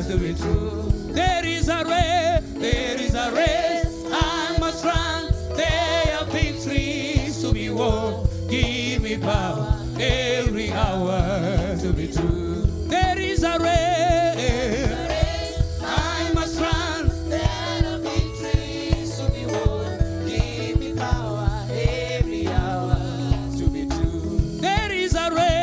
to be true. There is a race, I must run. There are victories to be won. Give me power every hour to be true. There is a race, I must run. There are victories to be won. Give me power every hour to be true. There is a race.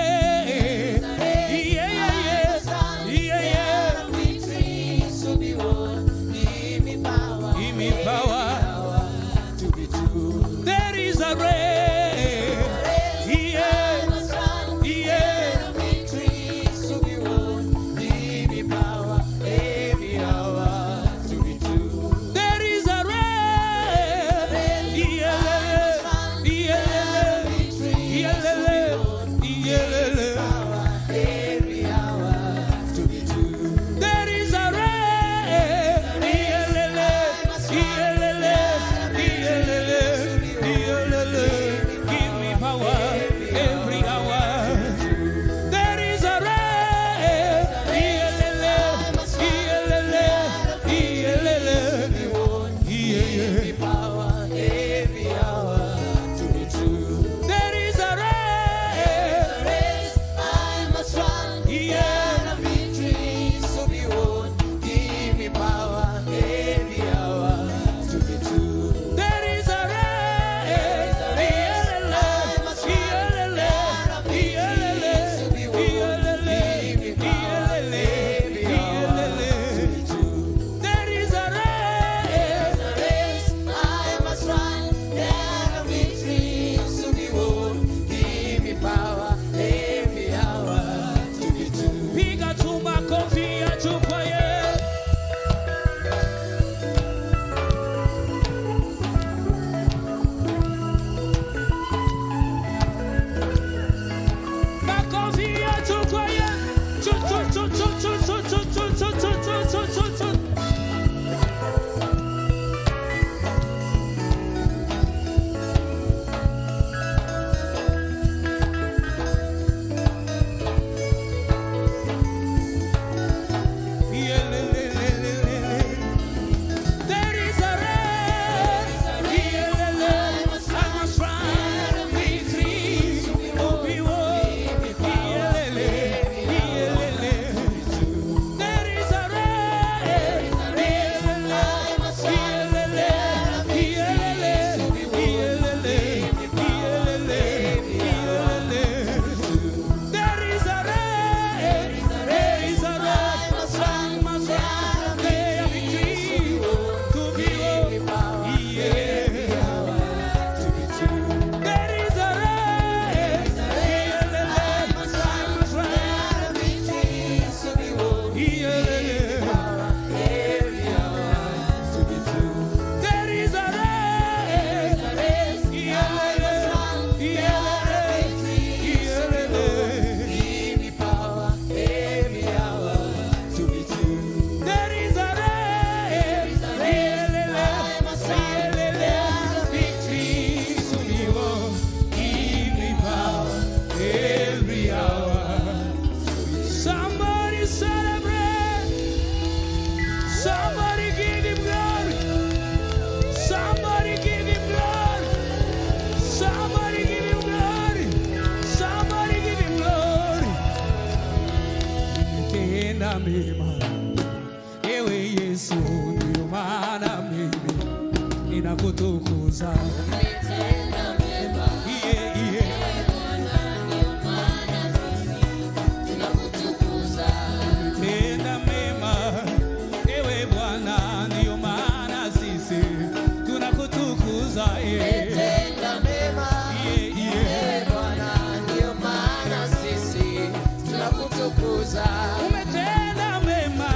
Umetenda mema,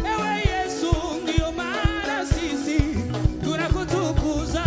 ewe Yesu, ndio maana sisi tunakutukuza.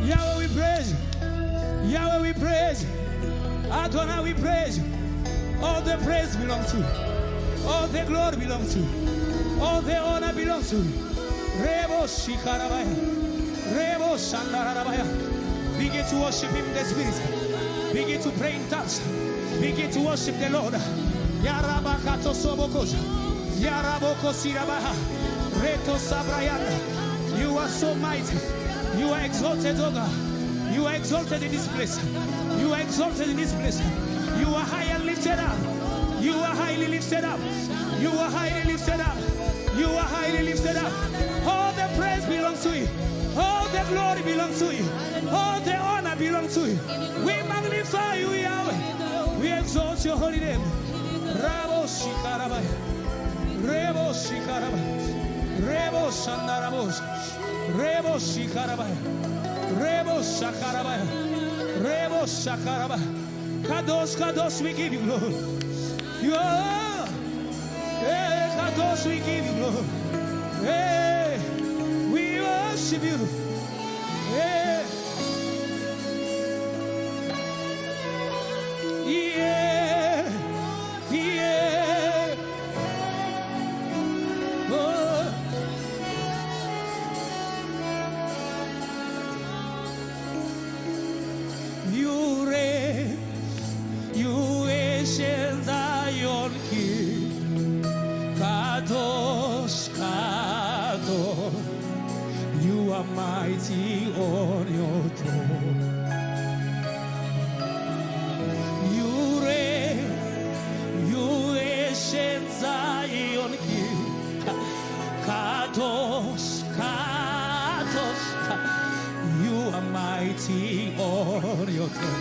Yahweh, we praise you. Yahweh, we praise you. Adonai, we praise you. All the praise belongs to you. All the glory belongs to you. All the honor belongs to you. Rebo Shikarabaya. Rebo Shandarabaya. Begin to worship him in the spirit. Begin to pray in tongues. Begin to worship the Lord. Yarabakato Sobokos. Yaraboko Sirabaha. Reto Sabrayana. You are so mighty. You are exalted, O God. You are exalted in this place. You are exalted in this place. You are high and lifted up. You are highly lifted up. You are highly lifted up. You are highly lifted up. All the praise belongs to you. All the glory belongs to you. All the honor belongs to you. We magnify you, Yahweh. We exalt your holy name. Rabo Shikarabaya. Rebo Shikarabaya. Rebo Shandarabos. Rebo Shikarabaya. Rebo Shakarabaya. Rebo Shakarabaya. Kadosh, Kadosh, we give you glory. You are. Hey, Kadosh, we give you glory. Hey, we worship you. Hey. Yeah. Yeah. Oh. You reign. You ancient Zion King, Kadosh, Kadosh, you are mighty on your throne. You reign, you ancient Zion King, Kadosh, Kadosh, you are mighty on your throne.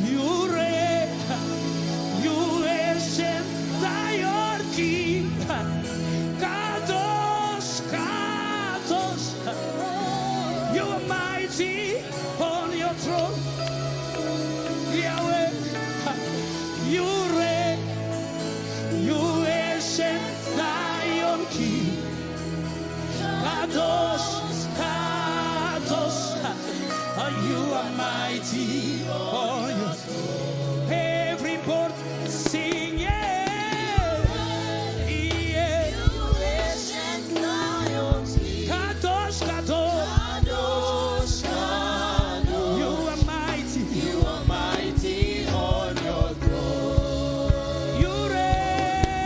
You reign, you ancient Zion King, Kadosh, Kadosh, you are mighty on your throne. Yahweh, you reign, you ancient Zion King, Kadosh, Kadosh, you are mighty on your throne. Everybody sing, yeah, yeah. Kadosh, Kadosh, you are mighty. You are mighty on your throne. You reign,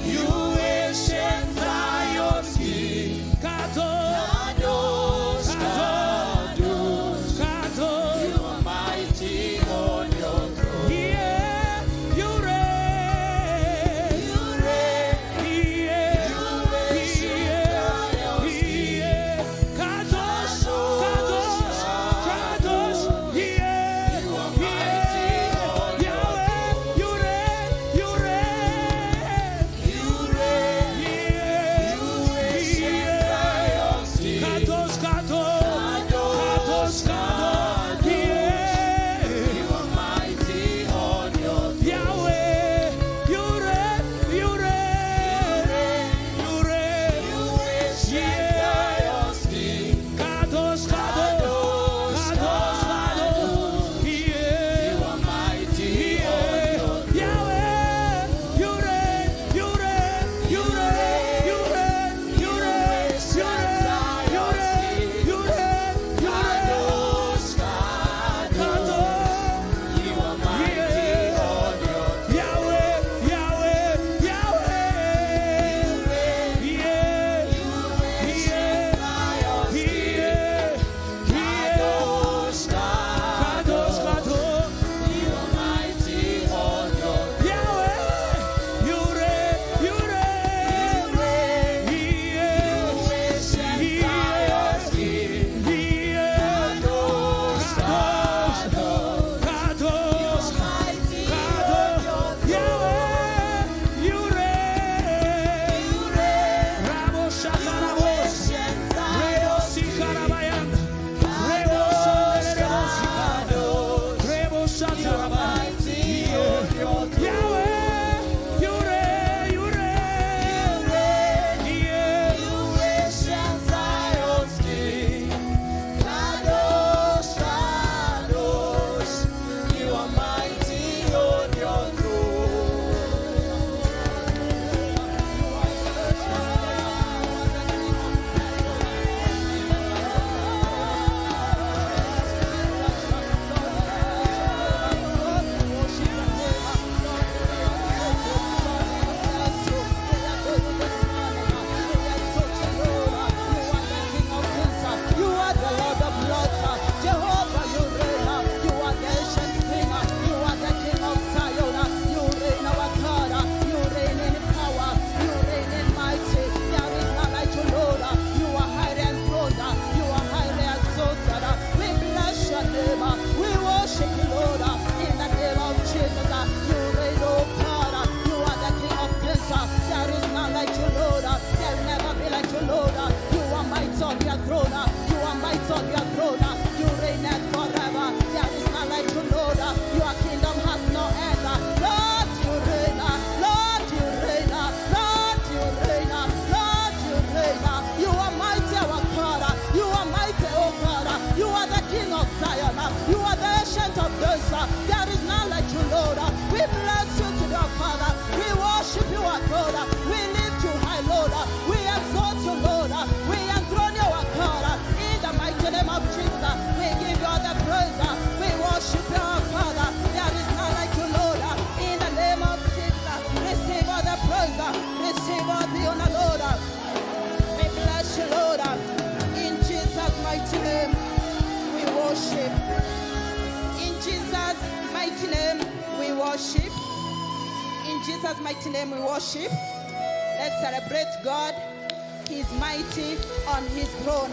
you ancient Zion King, Kadosh. worship. In Jesus' mighty name we worship. Let's celebrate God. He is mighty on his throne.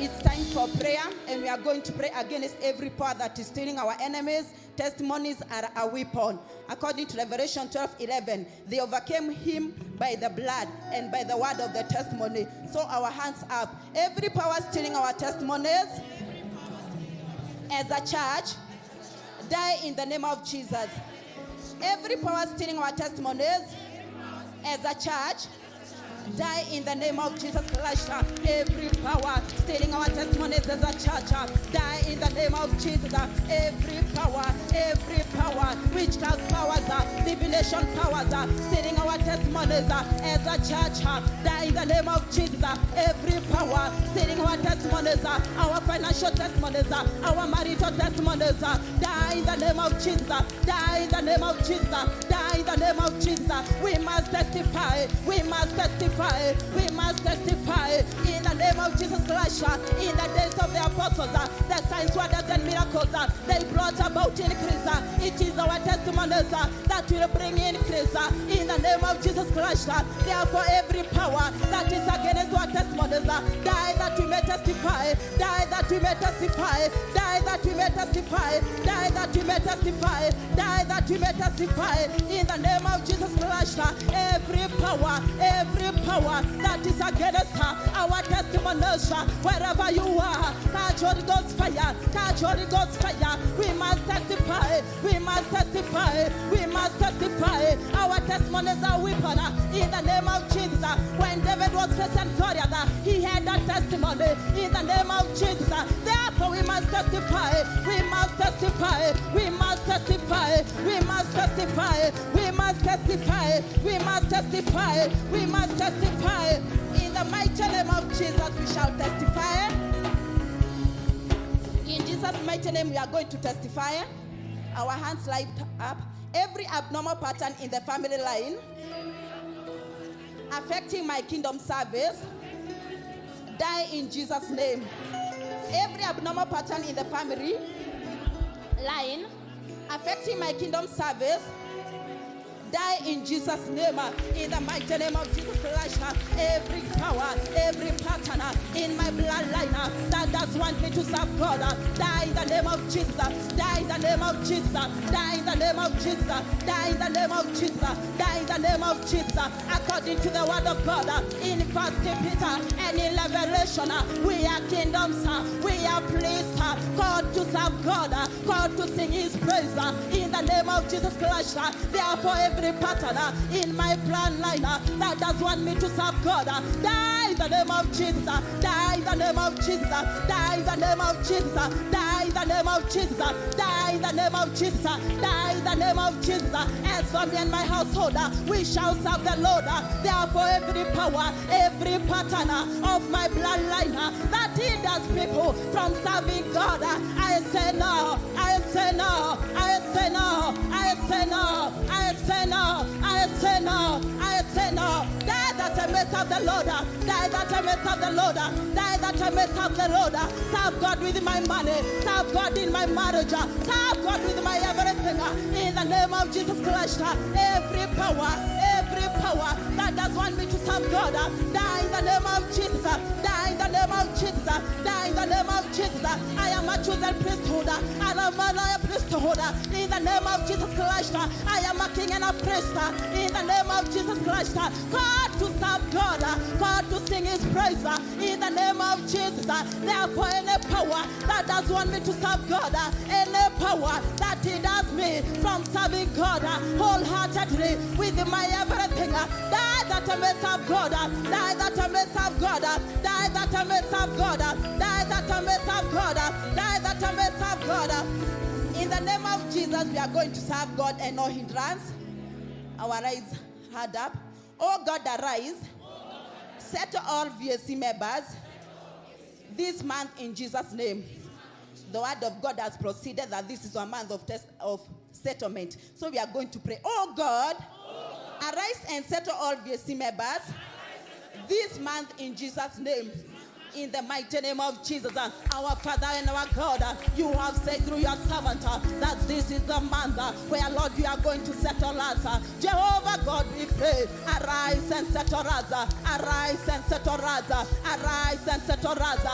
It's time for prayer, and we are going to pray against every power that is stealing our enemies. Testimonies are a weapon. According to Revelation 12:11, they overcame him by the blood and by the word of the testimony. So our hands up. Every power stealing our testimonies, as a church, die in the name of Jesus. Every power stealing our testimonies, as a church, die in the name of Jesus Christ. Every power stealing our testimonies as a church, die in the name of Jesus. Every power, witchcraft powers, divination powers, stealing our testimonies as a church, die in the name of Jesus. Every power stealing our testimonies, our financial testimonies, our marital testimonies, die in the name of Jesus. Die in the name of Jesus. Die in the name of Jesus. We must testify. We must testify. We must testify in the name of Jesus Christ. In the days of the apostles, the signs, wonders, and miracles they brought about increase. It is our testimonies that will bring increase in the name of Jesus Christ. Therefore, every power that is against our testimonies, die that we may testify. Die that we may testify. Die that we may testify. Die that we may testify. Die that we may testify in the name of Jesus Christ. Every power that is against our testimonies, wherever you are, catch Holy Ghost fire, catch Holy Ghost fire. We must testify, we must testify, we must testify. Our testimonies are weapon in the name of Jesus. When David was facing Goliath, he had a testimony in the name of Jesus. Therefore, we must testify, we must testify, we must testify, we must testify, we must testify, we must testify, we must testify. In the mighty name of Jesus, we shall testify. In Jesus' mighty name, we are going to testify. Our hands light up. Every abnormal pattern in the family line affecting my kingdom service, die in Jesus' name. Every abnormal pattern in the family line affecting my kingdom service, die in Jesus' name. In the mighty name of Jesus Christ, every power, every pattern in my bloodline that does want me to serve God, die in the name of Jesus. Die in the name of Jesus. Die in the name of Jesus. Die in the name of Jesus. Die in the name of Jesus. According to the word of God in 1 Peter and in Revelation, we are kingdoms. We are priests. God to serve God. God to sing His praise. In the name of Jesus Christ. Therefore, every pattern in my plan line that does want me to serve God, die in the name of Jesus. Die in the name of Jesus. Die in the name of Jesus. Die in the name of Jesus. Die in the name of Jesus. Die in the name of Jesus. As for me and my household, we shall serve the Lord. Therefore, every power, every pattern of my bloodline that hinders people from serving God, I say no. I say no. I say no. I say no. I say no. I say no. I say no. Die that I may serve the Lord. Die that I may serve the Lord. Die that I may serve the Lord. Serve God with my money. Serve God in my marriage. Serve God with my everything. In the name of Jesus Christ. Every power that does want me to serve God, die in the name of Jesus. Die in the name of Jesus. Die in the name of Jesus. I am a chosen priesthood. I am a royal priesthood. In the name of Jesus Christ. I am a king and a priest. In the name of Jesus Christ. God to serve God. God to sing His praise. In the name of Jesus. Therefore, any power that does want me to serve God, any power that hinders me from serving God wholeheartedly with my everything, die that I may serve God. Die that I may serve God. Die that I may serve God. Die that I may serve God. Die that I may serve God. In the name of Jesus, we are going to serve God and no hindrance. Our eyes hard up. Oh God, arise. Settle all VSC members this month in Jesus' name. The word of God has proceeded that this is a month of settlement. So we are going to pray. Oh God, arise and settle all VSC members this month in Jesus' name. in the mighty name of Jesus. Our Father and our God, you have said through your servant that this is the month where, Lord, you are going to settle us. Jehovah God, we pray, arise and settle us. Arise and settle us. Arise and settle us.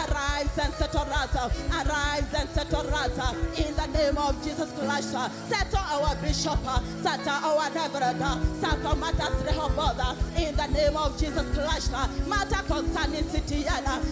Arise and settle us. Arise and settle us. In the name of Jesus Christ, settle our bishop, settle our reverend, settle matters Rehoboth. In the name of Jesus Christ, matter concerning city,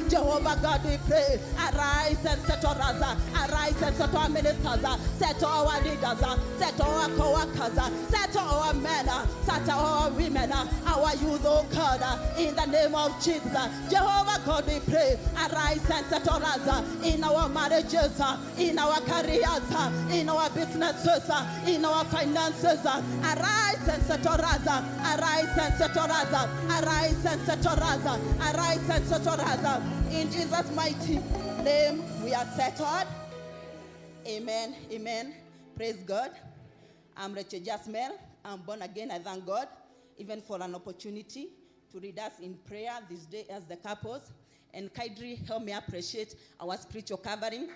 Jehovah God, we pray, arise and settle us. Arise and settle our ministers, settle our leaders, settle our co-workers, settle our men, settle our women, our youth, oh God, in the name of Jesus. Jehovah God, we pray, arise and settle us in our marriages, in our careers, in our businesses, in our finances. Arise and settle us. Arise and settle us. Arise and settle us. Arise and settle us. In Jesus' mighty name, we are settled. Amen. Amen. Praise God. I'm Rachel Jasmel. I'm born again. I thank God even for an opportunity to lead us in prayer this day as the couples. And kindly help me appreciate our spiritual covering.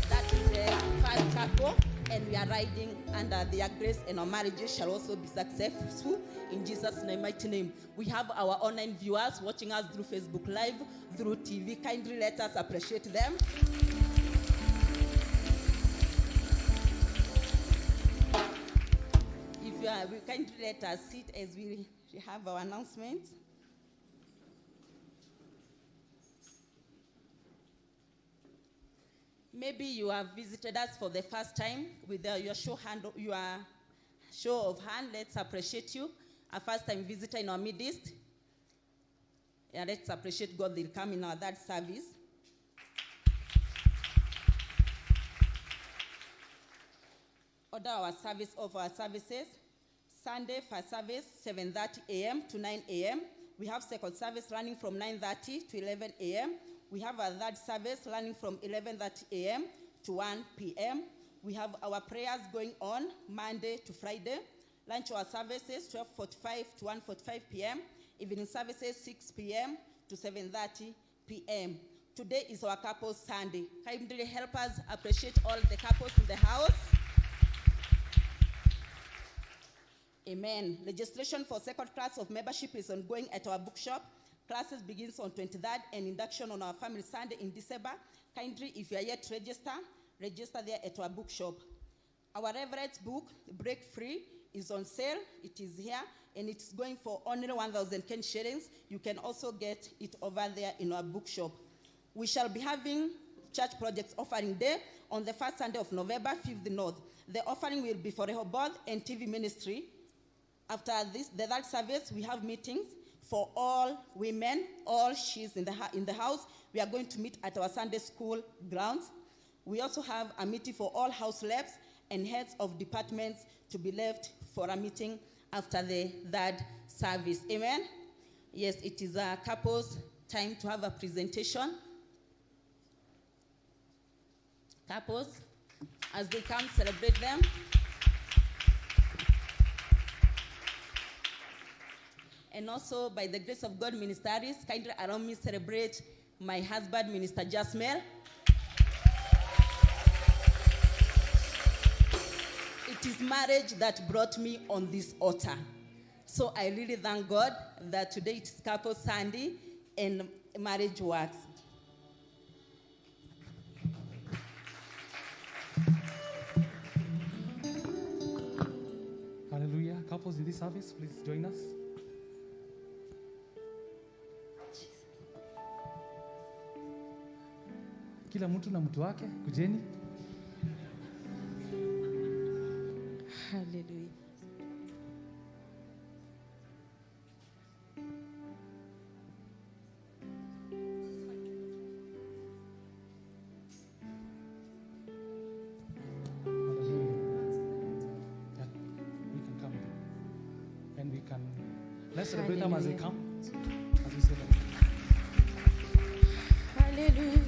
That is the first couple, and we are riding under their grace, and our marriages shall also be successful in Jesus' mighty name. We have our online viewers watching us through Facebook Live, through TV. Kindly let us appreciate them. If you are, we kindly let us sit as we have our announcements. Maybe you have visited us for the first time with your show of hand. Let's appreciate you. A first-time visitor in our midst. Yeah, let's appreciate God. They'll come in our third service. Order our service of our services. Sunday, first service, 7:30 a.m. to 9 a.m. We have second service running from 9:30 to 11 a.m. We have our third service running from 11:30 a.m. to 1 p.m. We have our prayers going on Monday to Friday. Lunch hour services, 12:45 to 1:45 p.m. Evening services, 6 p.m. to 7:30 p.m. Today is our couples Sunday. Kindly help us appreciate all the couples in the house. Amen. Registration for second class of membership is ongoing at our bookshop. Classes begins on 23rd and induction on our family Sunday in December. Kindly, if you are yet to register there at our bookshop. Our reverence book, Break Free, is on sale. It is here and it's going for only 1,000 Ken shillings. You can also get it over there in our bookshop. We shall be having church projects offering day on the first Sunday of November, 5th North. The offering will be for Rehoboth and TV ministry. After this, the third service, we have meetings for all women, all she's in the house. We are going to meet at our Sunday school grounds. We also have a meeting for all house reps and heads of departments to be left for a meeting after the third service. Amen? Yes, it is a couple's time to have a presentation. Couples, as they come, celebrate them. And also, by the grace of God, ministers, kindly allow me to celebrate my husband, Minister Jasmel. It is marriage that brought me on this altar. So I really thank God that today it is Couple Sunday and marriage works. Hallelujah. Couples in this service, please join us. Kila mtu na mtu wake, kujeni. Hallelujah. Let's celebrate them as they come. As we celebrate. Hallelujah.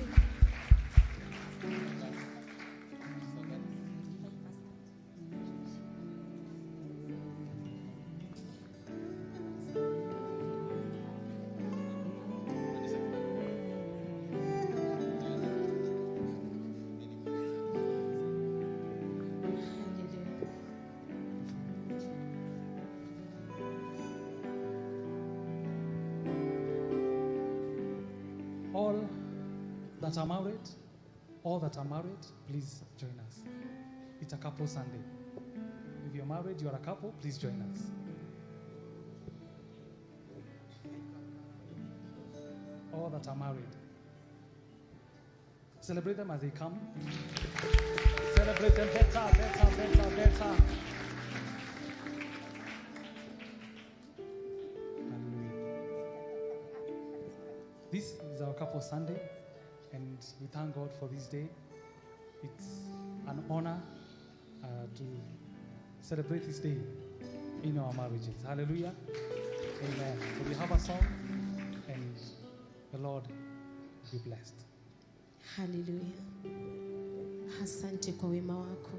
that are married, all that are married, please join us. It's a couple Sunday. If you're married, you're a couple, please join us. All that are married. Celebrate them as they come. Celebrate them better, better, better, better. This is our couple Sunday, and we thank God for this day. It's an honor to celebrate this day in our marriages. Hallelujah. Amen. So we have a song, and the Lord be blessed. Hallelujah. Asante kwa wema wako.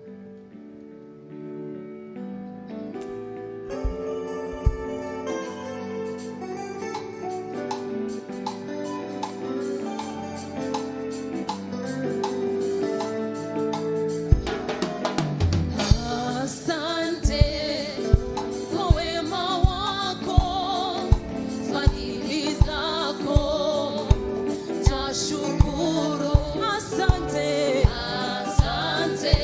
Asante, asante,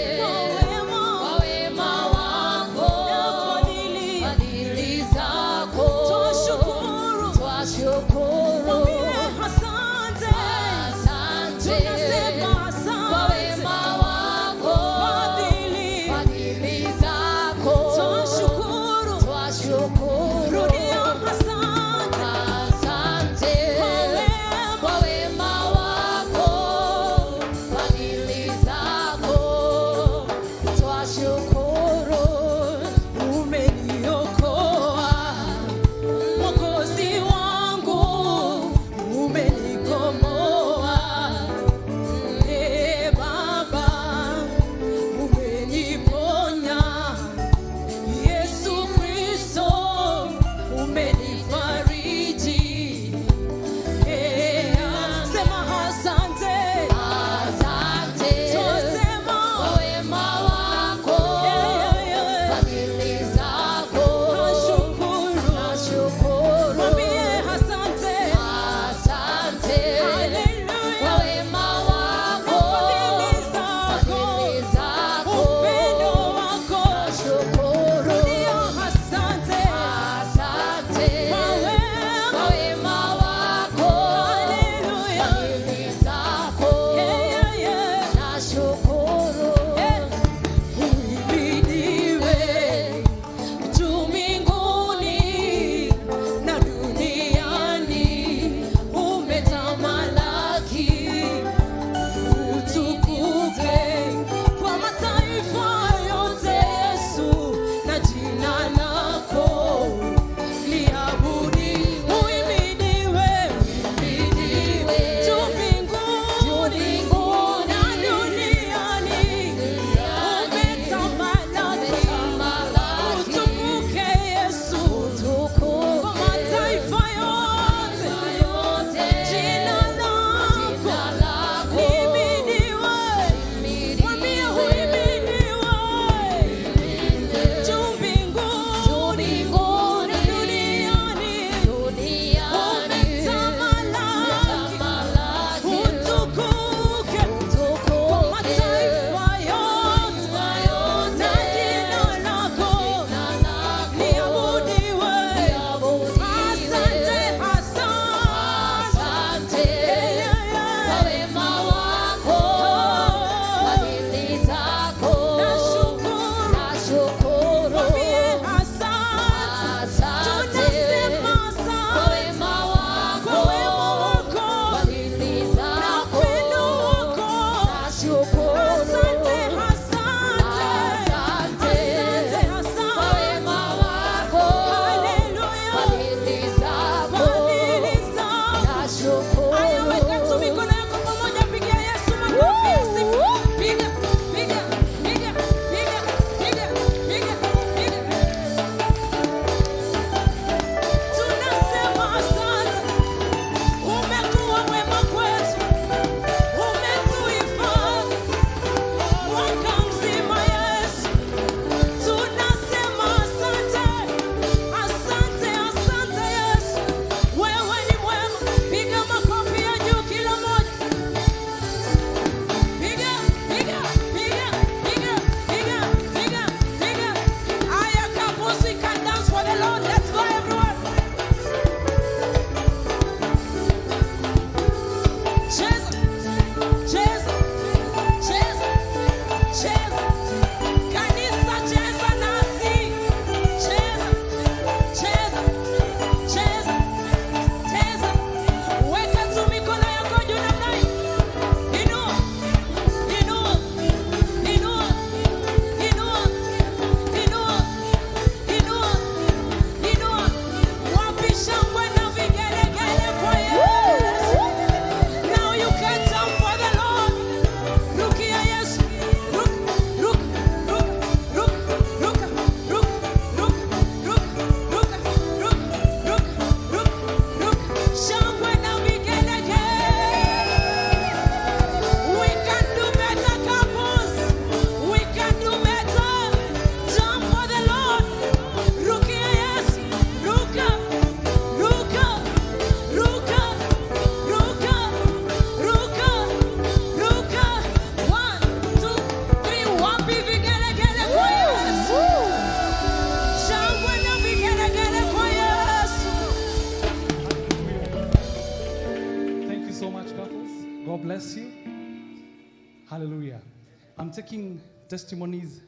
testimonies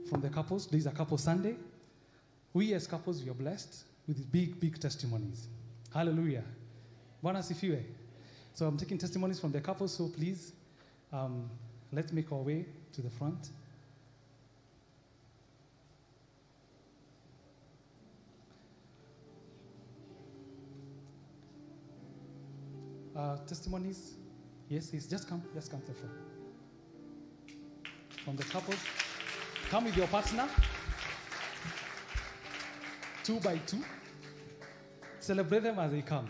from the couples. This is a couple Sunday. We as couples, we are blessed with big, big testimonies. Hallelujah. Bwana asifiwe. So I'm taking testimonies from the couples, so please, let's make our way to the front. Testimonies. Yes, just come to the front. From the couples. Come with your partner. 2 by 2. Celebrate them as they come.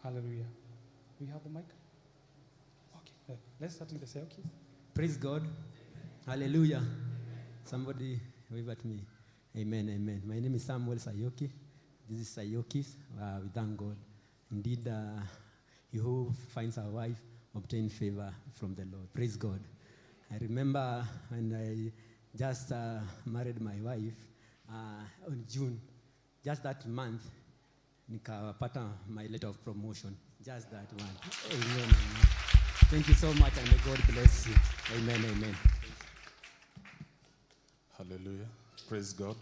Hallelujah. We have the mic? Okay. Let's start with the Sayokis. Praise God. Hallelujah. Somebody wave at me. Amen, amen. My name is Samuel Sayoki. This is Sayokis. We thank God. Indeed, he who finds a wife obtain favor from the Lord. Praise God. I remember when I just married my wife on June, just that month, nikapata my letter of promotion. Just that one. Amen, amen. Thank you so much, and may God bless you. Amen, amen. Hallelujah. Praise God.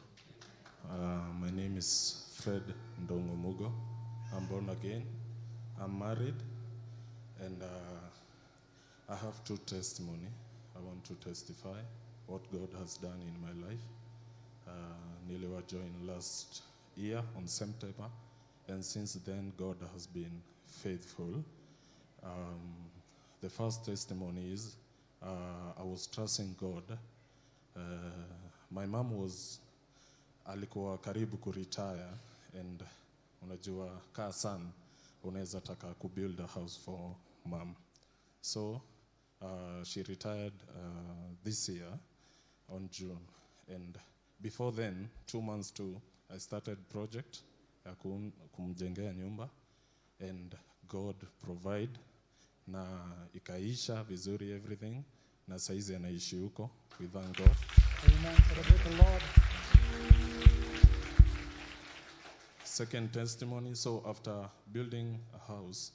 My name is Fred Ndongomugo. I'm born again. I'm married. And I have 2 testimonies. I want to testify what God has done in my life. Niliwa joined last year on September. And since then, God has been faithful. The first testimony is I was trusting God. My mom alikuwa karibu kuretire, and unajua kaa son unaweza taka kubuild a house for mom. So she retired this year on June, and before then 2 months too I started project ya kumjengea nyumba, and God provide na ikaisha vizuri everything, na saizi anaishi huko. We thank God. Amen. Celebrate the Lord. Second testimony, so after building a house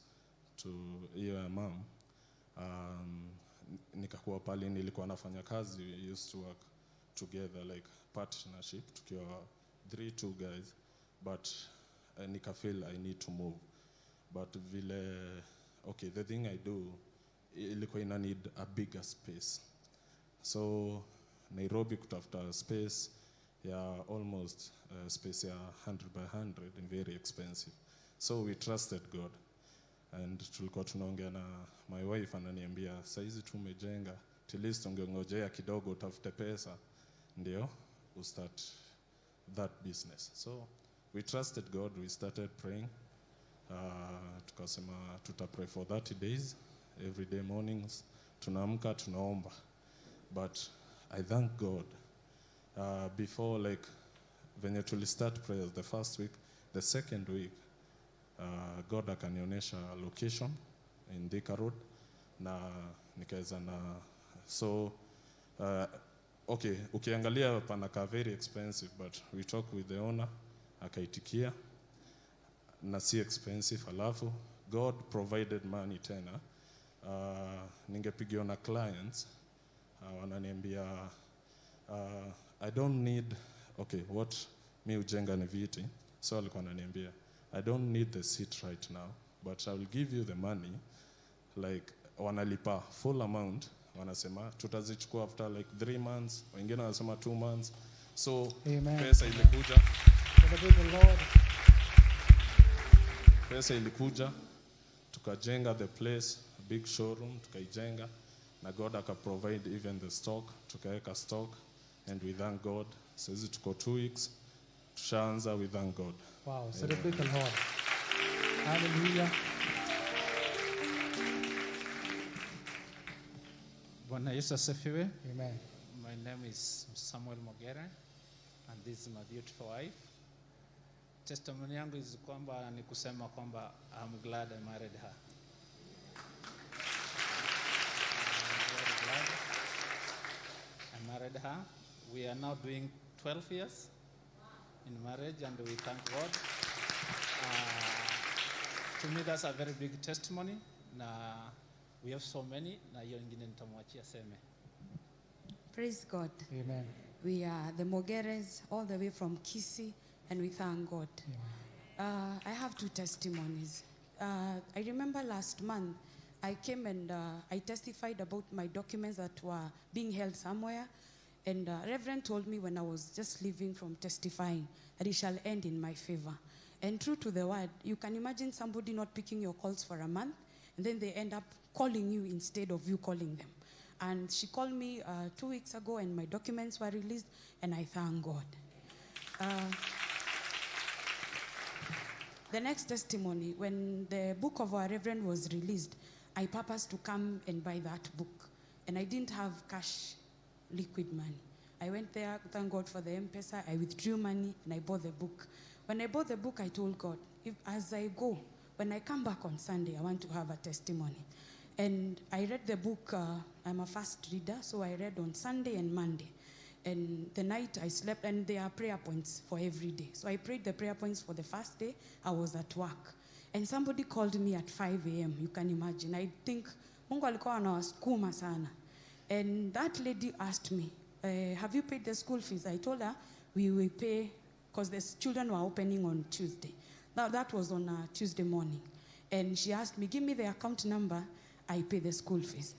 to your mom, nikakuwa pale nilikuwa nafanya kazi. We used to work together like partnership, tukiwa 2 guys, but nika feel I need to move. But the thing I do, ilikuwa ina need a bigger space. So Nairobi kutafuta space ya almost space ya 100 by 100 and very expensive. So we trusted God, and tulikuwa tunaongea na my wife, ananiambia saizi tumejenga, at least ungengojea kidogo utafute pesa ndio we start that business. So we trusted God. We started praying. Tukasema tutapray for 30 days every day mornings, tunaamka tunaomba. But I thank God. Before venye tuli start prayers the first week, the second week God akanionyesha location in Thika Road na nikaweza na so ukiangalia panaka very expensive, but we talk with the owner, akaitikia na si expensive. Alafu God provided money tena. Ningepigiwa na clients wananiambia I don't need what mi ujenga ni viti. So alikuwa ananiambia I don't need the seat right now, but I will give you the money. Wanalipa full amount, wanasema tutazichukua after 3 months, wengine wanasema 2 months. So Amen. Pesa ilikuja. Celebrate the Lord. Pesa ilikuja, tukajenga the place, big showroom, tukaijenga, na God akaprovide even the stock, tukaweka stock, and we thank God. Saizi tuko 2 weeks, tushaanza, we thank God. Wow, celebrate the Lord. Hallelujah. Bwana Yesu asifiwe. Amen. My name is Samuel Mogera, and this is my beautiful wife. Testimony yangu is kwamba ni kusema kwamba I'm glad I married her. I'm very glad I married her. We are now doing 12 years in marriage, and we thank God. To me, that's a very big testimony. Na we have so many. Na hiyo ingine nitamwachia seme. Praise God. Amen. We are the Mogeres, all the way from Kisii, and we thank God. I have 2 testimonies. I remember last month, I came and I testified about my documents that were being held somewhere. And Reverend told me when I was just leaving from testifying that it shall end in my favor. And true to the word, you can imagine somebody not picking your calls for a month, and then they end up calling you instead of you calling them. And she called me 2 weeks ago, and my documents were released, and I thank God. The next testimony, when the book of our Reverend was released, I purposed to come and buy that book. And I didn't have cash, liquid money. I went there, thank God for the Mpesa. I withdrew money, and I bought the book. When I bought the book, I told God, as I go, when I come back on Sunday, I want to have a testimony. And I read the book. I'm a fast reader, so I read on Sunday and Monday. And the night I slept, and there are prayer points for every day. So I prayed the prayer points for the first day. I was at work. And somebody called me at 5 a.m. You can imagine. I think, Mungu alikuwa anawasukuma sana. And that lady asked me, have you paid the school fees? I told her, we will pay, because the children were opening on Tuesday. Now that was on a Tuesday morning. And she asked me, give me the account number. I pay the school fees.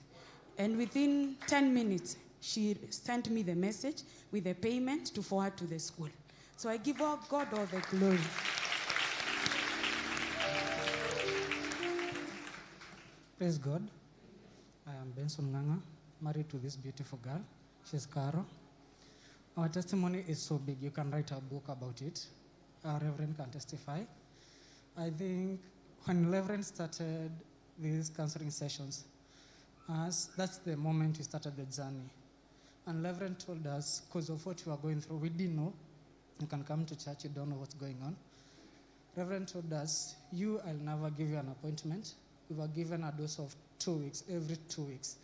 And within 10 minutes, she sent me the message with the payment to forward to the school. So I give God all the glory. Praise God. I am Benson Nganga, married to this beautiful girl. She's Caro. Our testimony is so big, you can write a book about it. Our Reverend can testify. I think when Reverend started these counseling sessions, that's the moment we started the journey. And Reverend told us, because of what we were going through, we didn't know. You can come to church, you don't know what's going on. Reverend told us, I'll never give you an appointment. We were given a dose of 2 weeks, every 2 weeks.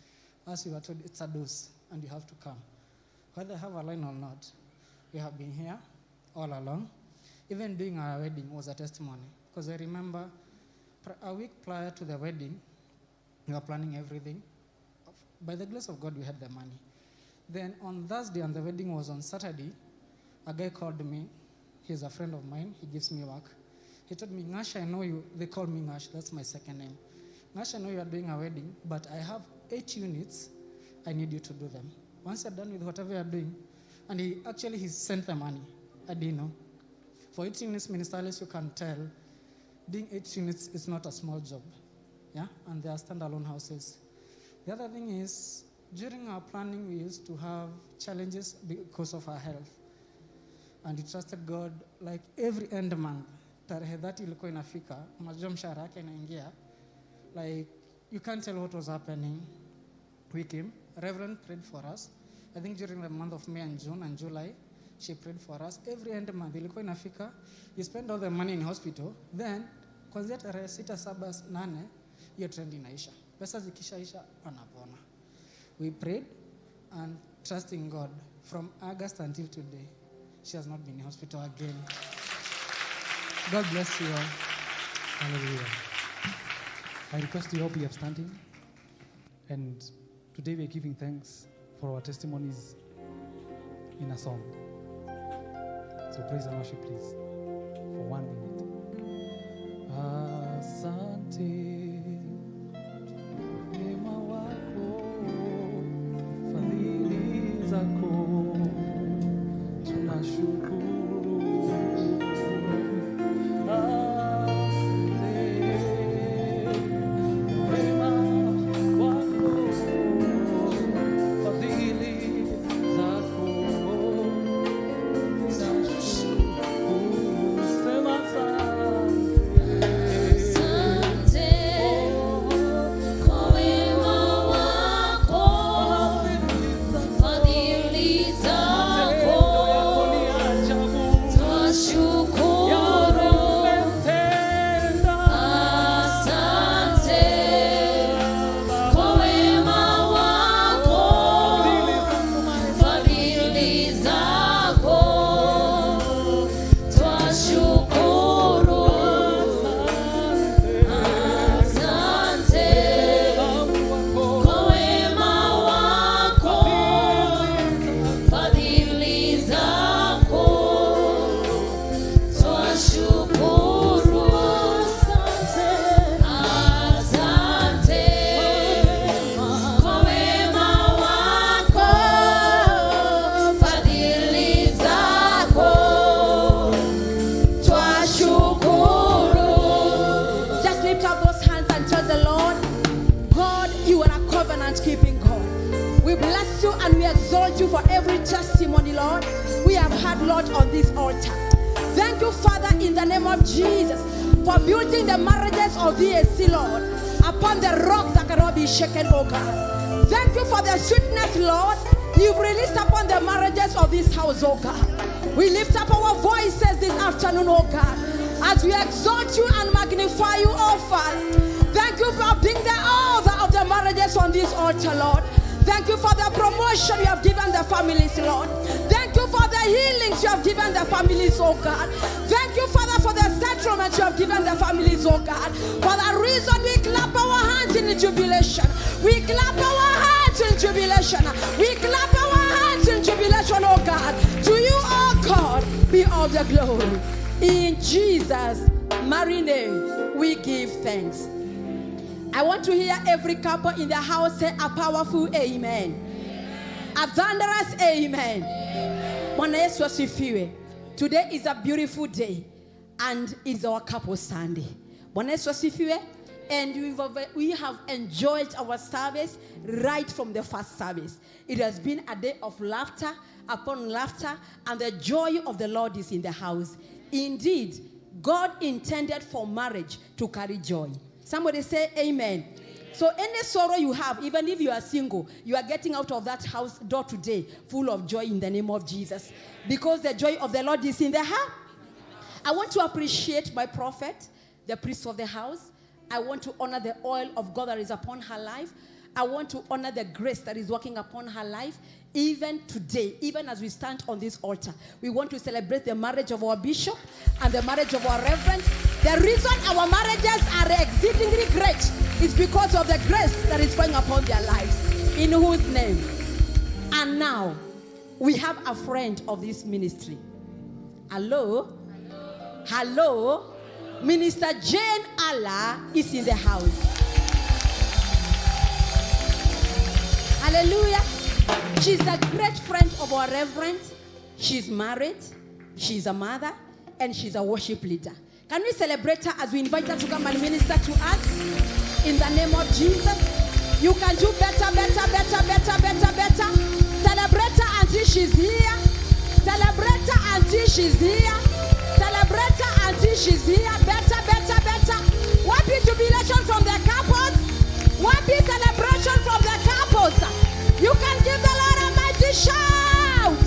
As we were told, it's a dose, and you have to come. Whether I have a line or not, we have been here all along. Even doing our wedding was a testimony. Because I remember a week prior to the wedding, we were planning everything. By the grace of God, we had the money. Then on Thursday, and the wedding was on Saturday, a guy called me. He's a friend of mine. He gives me work. He told me, Ngash, I know you. They call me Ngash. That's my second name. Ngash, I know you are doing a wedding, but I have 8 units. I need you to do them. Once you're done with whatever you're doing, and he sent the money. I didn't know. For 8 units, ministerials, you can tell, doing 8 units is not a small job. Yeah? And they are standalone houses. The other thing is, during our planning, we used to have challenges because of our health. And we trusted God, like every end month, tarehe 30 ilikuwa inafika, unajua mshahara yake inaingia. Like, you can't tell what was happening. We came. Reverend prayed for us. I think during the month of May and June and July, she prayed for us. Every end month, ilikuwa inafika, you spend all the money in hospital, then, kwanzia tarehe 6, 7, 8, hiyo trend inaisha. Pesa zikishaisha, anapona. We prayed and trusting God from August until today. She has not been in hospital again. God bless you all. Hallelujah. I request you all be upstanding. And today we are giving thanks for our testimonies in a song. So praise and worship, please, for 1 minute. Asante. Wema wako, fadhili zako, tunashukuru. Ooh. can tell the Lord, God, you are a covenant-keeping God. We bless you and we exalt you for every testimony, Lord, we have had, Lord, on this altar. Thank you, Father, in the name of Jesus, for building the marriages of VAC, Lord, upon the rock that cannot be shaken, oh God. Thank you for the sweetness, Lord, you've released upon the marriages of this house, oh God. We lift up our voices this afternoon, oh God, as we exalt you and magnify you, oh Father. Thank you for being the author of the marriages on this altar, Lord. Thank you for the promotion you have given the families, Lord. Thank you for the healings you have given the families, oh God. Thank you, Father, for the settlements you have given the families, oh God. For that reason, we clap our hands in jubilation. We clap our hands in jubilation. We clap our hands in jubilation, oh God. To you, oh God, be all the glory. In Jesus' mighty name, we give thanks. I want to hear every couple in the house say a powerful amen. A thunderous amen. Amen. Today is a beautiful day and it's our couple Sunday. And we have enjoyed our service right from the first service. It has been a day of laughter upon laughter, and the joy of the Lord is in the house. Indeed, God intended for marriage to carry joy. Somebody say amen. So any sorrow you have, even if you are single, you are getting out of that house door today full of joy in the name of Jesus. Because the joy of the Lord is in the house. I want to appreciate my prophet, the priest of the house. I want to honor the oil of God that is upon her life. I want to honor the grace that is working upon her life. Even today, even as we stand on this altar, we want to celebrate the marriage of our bishop and the marriage of our reverend. The reason our marriages are exceedingly great is because of the grace that is going upon their lives. In whose name? And now, we have a friend of this ministry. Hello? Hello? Minister Jane Allah is in the house. Hallelujah. She's a great friend of our reverend. She's married. She's a mother. And she's a worship leader. Can we celebrate her as we invite her to come and minister to us? In the name of Jesus. You can do better, better, better, better, better, better. Celebrate her until she's here. Celebrate her until she's here. Celebrate her until she's here. Better, better, better. One big jubilation from the couples. One big celebration from the couples. You can give the Lord a mighty shout.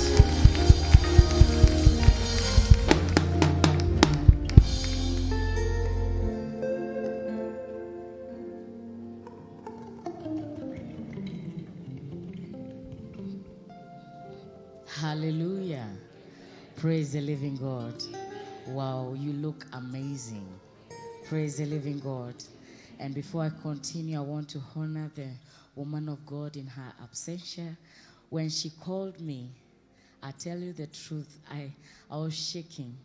Hallelujah. Praise the living God. Wow, you look amazing. Praise the living God. And before I continue, I want to honor the woman of God in her absentia. When she called me, I tell you the truth, I was shaking.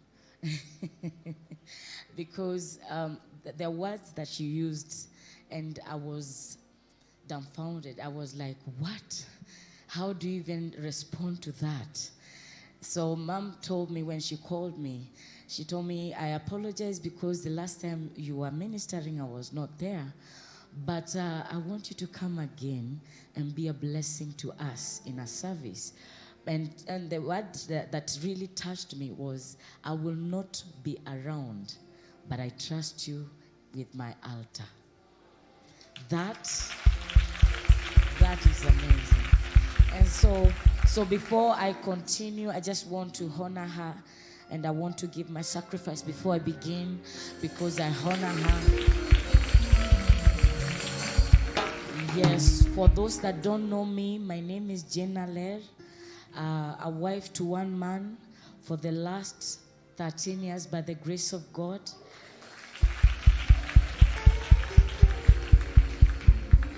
Because the words that she used, and I was dumbfounded. I was like, what? How do you even respond to that? So Mom told me when she called me, she told me, I apologize because the last time you were ministering, I was not there. But I want you to come again and be a blessing to us in our service. And the word that really touched me was, I will not be around, but I trust you with my altar. That is amazing. And so before I continue, I just want to honor her, and I want to give my sacrifice before I begin, because I honor her. Yes, for those that don't know me, my name is Jenna Ler, a wife to one man for the last 13 years by the grace of God.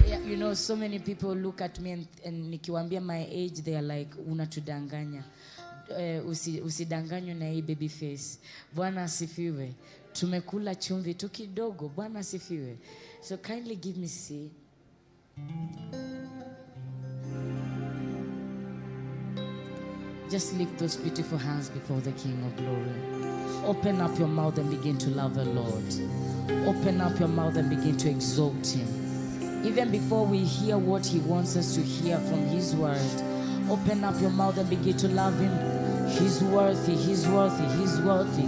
Yeah, you know, so many people look at me and nikiwaambia my age, they are like, unatudanganya. Usidanganywe na hii baby face. Bwana asifiwe. Tumekula chumvi tu kidogo. Bwana asifiwe. So kindly give me C. Just lift those beautiful hands before the King of Glory. Open up your mouth and begin to love the Lord. Open up your mouth and begin to exalt Him. Even before we hear what He wants us to hear from His word, open up your mouth and begin to love Him. He's worthy, He's worthy, He's worthy.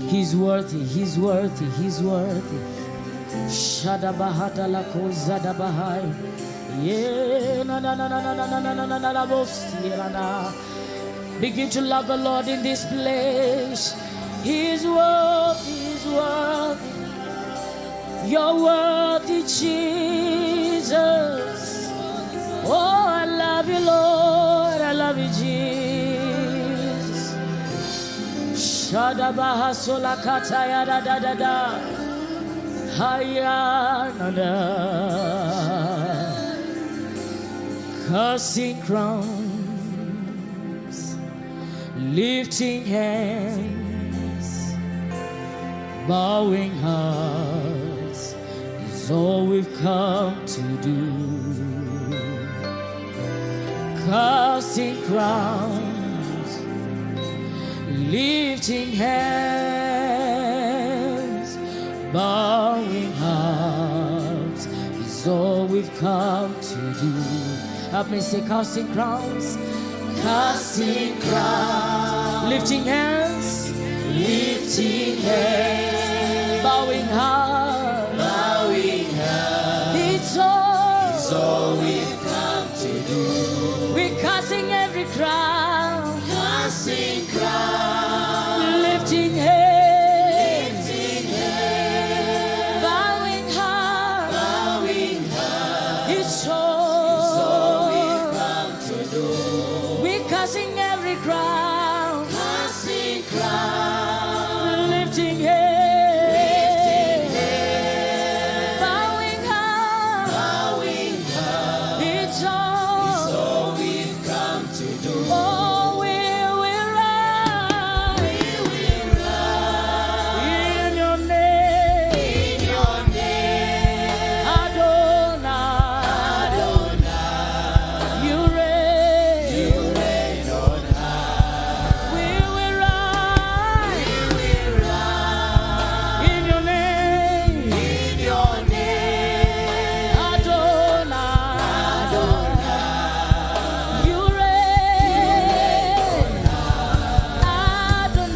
He's worthy, He's worthy, He's worthy. Shadabahata la kozada bahai. Yeah, na na na na na na na na na na na na. Begin to love the Lord in this place. He's worthy, He's worthy. You're worthy, Jesus. Oh, I love you, Lord. I love you, Jesus. Shadabaha sola kataya da da da da. Haya na na. Casting crowns, lifting hands, bowing hearts is all we've come to do. Casting crowns, lifting hands, bowing hearts is all we've come to do. Help me say casting crowns, casting crowns, lifting hands, bowing hearts, it's all we've come to do. We're casting every crown, lifting hands, bowing hearts, it's all we've come to do. We're casting every crown, lifting hands, bowing hearts, it's all we've come to do. Oh, we will rise in your name, Adonai, you reign on high. We will rise in your name, Adonai, you reign, Adonai,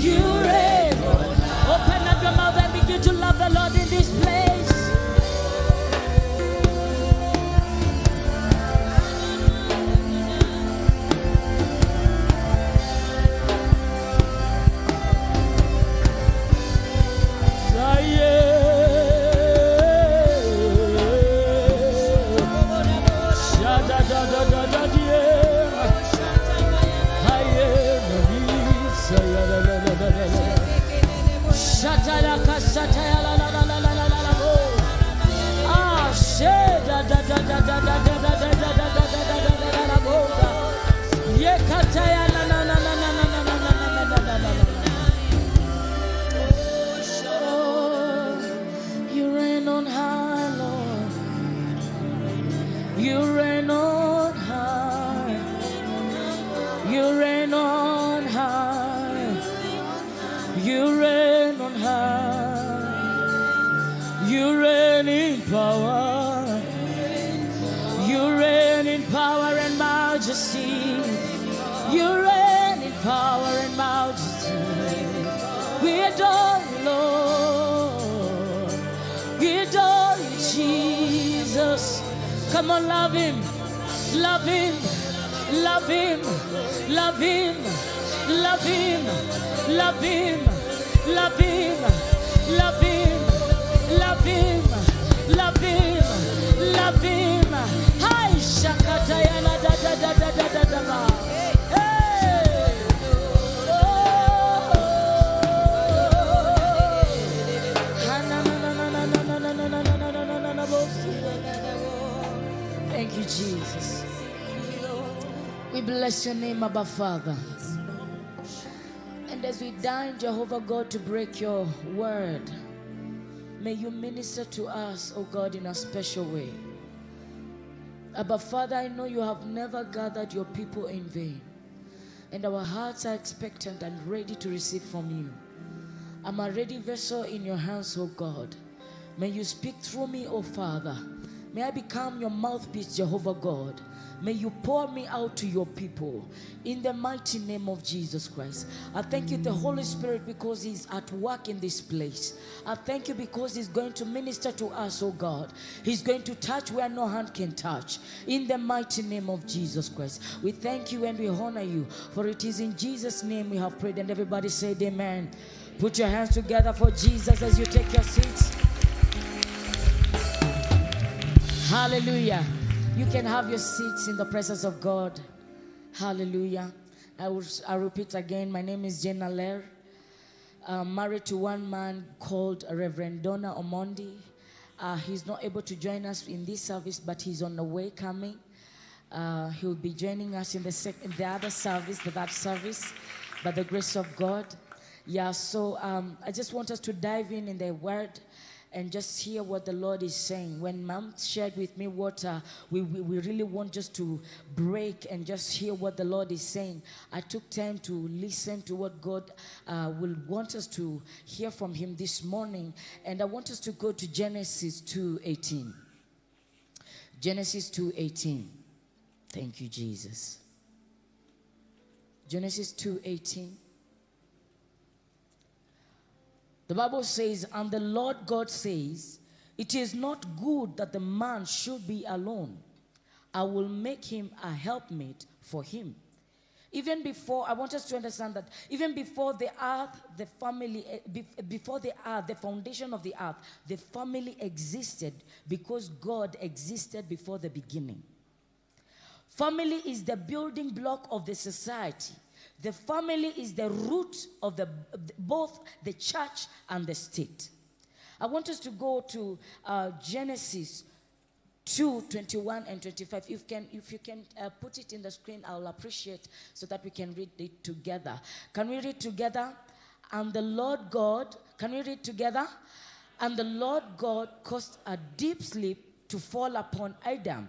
you reign on high. Open up your mouth and begin to love the Lord in this place. You reign on high, Lord. You reign on high. You reign on high. You reign on high. You reign in power. You reign in power and majesty. You reign in power and majesty. We adore you, Lord. We adore you, Jesus. Come on, love Him. Love Him. Love Him. Love Him. Love Him. Love him. Love him. Love him. Love him. Love him. Love him. Hi, Shakatayana da da da da da da da. Hey. Thank you, Jesus. We bless your name, Abba Father. And as we dine, Jehovah God, to break your word, may you minister to us, oh God, in a special way. Abba Father, I know you have never gathered your people in vain. And our hearts are expectant and ready to receive from you. I'm a ready vessel in your hands, oh God. May you speak through me, oh Father. May I become your mouthpiece, Jehovah God. May you pour me out to your people in the mighty name of Jesus Christ. I thank you, the Holy Spirit, because he's at work in this place. I thank you because he's going to minister to us, oh God. He's going to touch where no hand can touch in the mighty name of Jesus Christ. We thank you and we honor you, for it is in Jesus' name we have prayed. And everybody said amen. Put your hands together for Jesus as you take your seats. Hallelujah. You can have your seats in the presence of God. Hallelujah. I repeat again. My name is Jenna Lair. I'm married to one man called Reverend Donna Omondi. He's not able to join us in this service, but he's on the way coming. He'll be joining us in the other service, that service, by the grace of God. Yeah, so I just want us to dive in the word and just hear what the Lord is saying. When Mom shared with me what we really want just to break and just hear what the Lord is saying, I took time to listen to what God will want us to hear from him this morning. And I want us to go to Genesis 2:18. Genesis 2:18. Thank you, Jesus. Genesis 2:18. The Bible says, and the Lord God says, it is not good that the man should be alone. I will make him a helpmate for him. Even before, I want us to understand that even before the earth, the family, before the earth, the foundation of the earth, the family existed because God existed before the beginning. Family is the building block of the society. The family is the root of both the church and the state. I want us to go to Genesis 2:21 and 25. If you can put it in the screen, I'll appreciate, so that we can read it together. Can we read together? And the Lord God, can we read together? And the Lord God caused a deep sleep to fall upon Adam,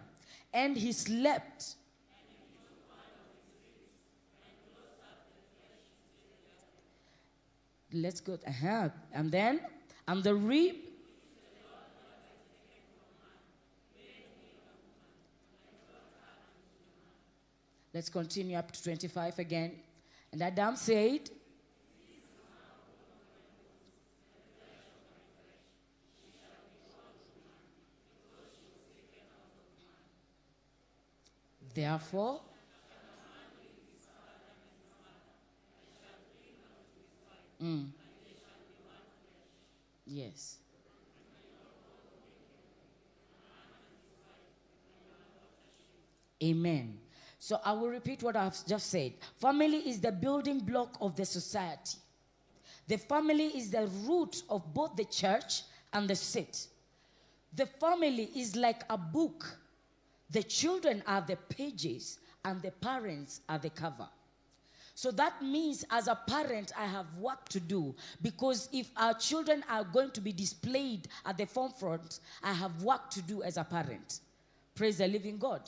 and he slept. Let's go. And then, and the rib. Let's continue up to 25 again. And Adam said, therefore, yes. Amen. So I will repeat what I've just said. Family is the building block of the society. The family is the root of both the church and the state. The family is like a book. The children are the pages and the parents are the cover. So that means as a parent, I have work to do, because if our children are going to be displayed at the forefront, I have work to do as a parent. Praise the living God.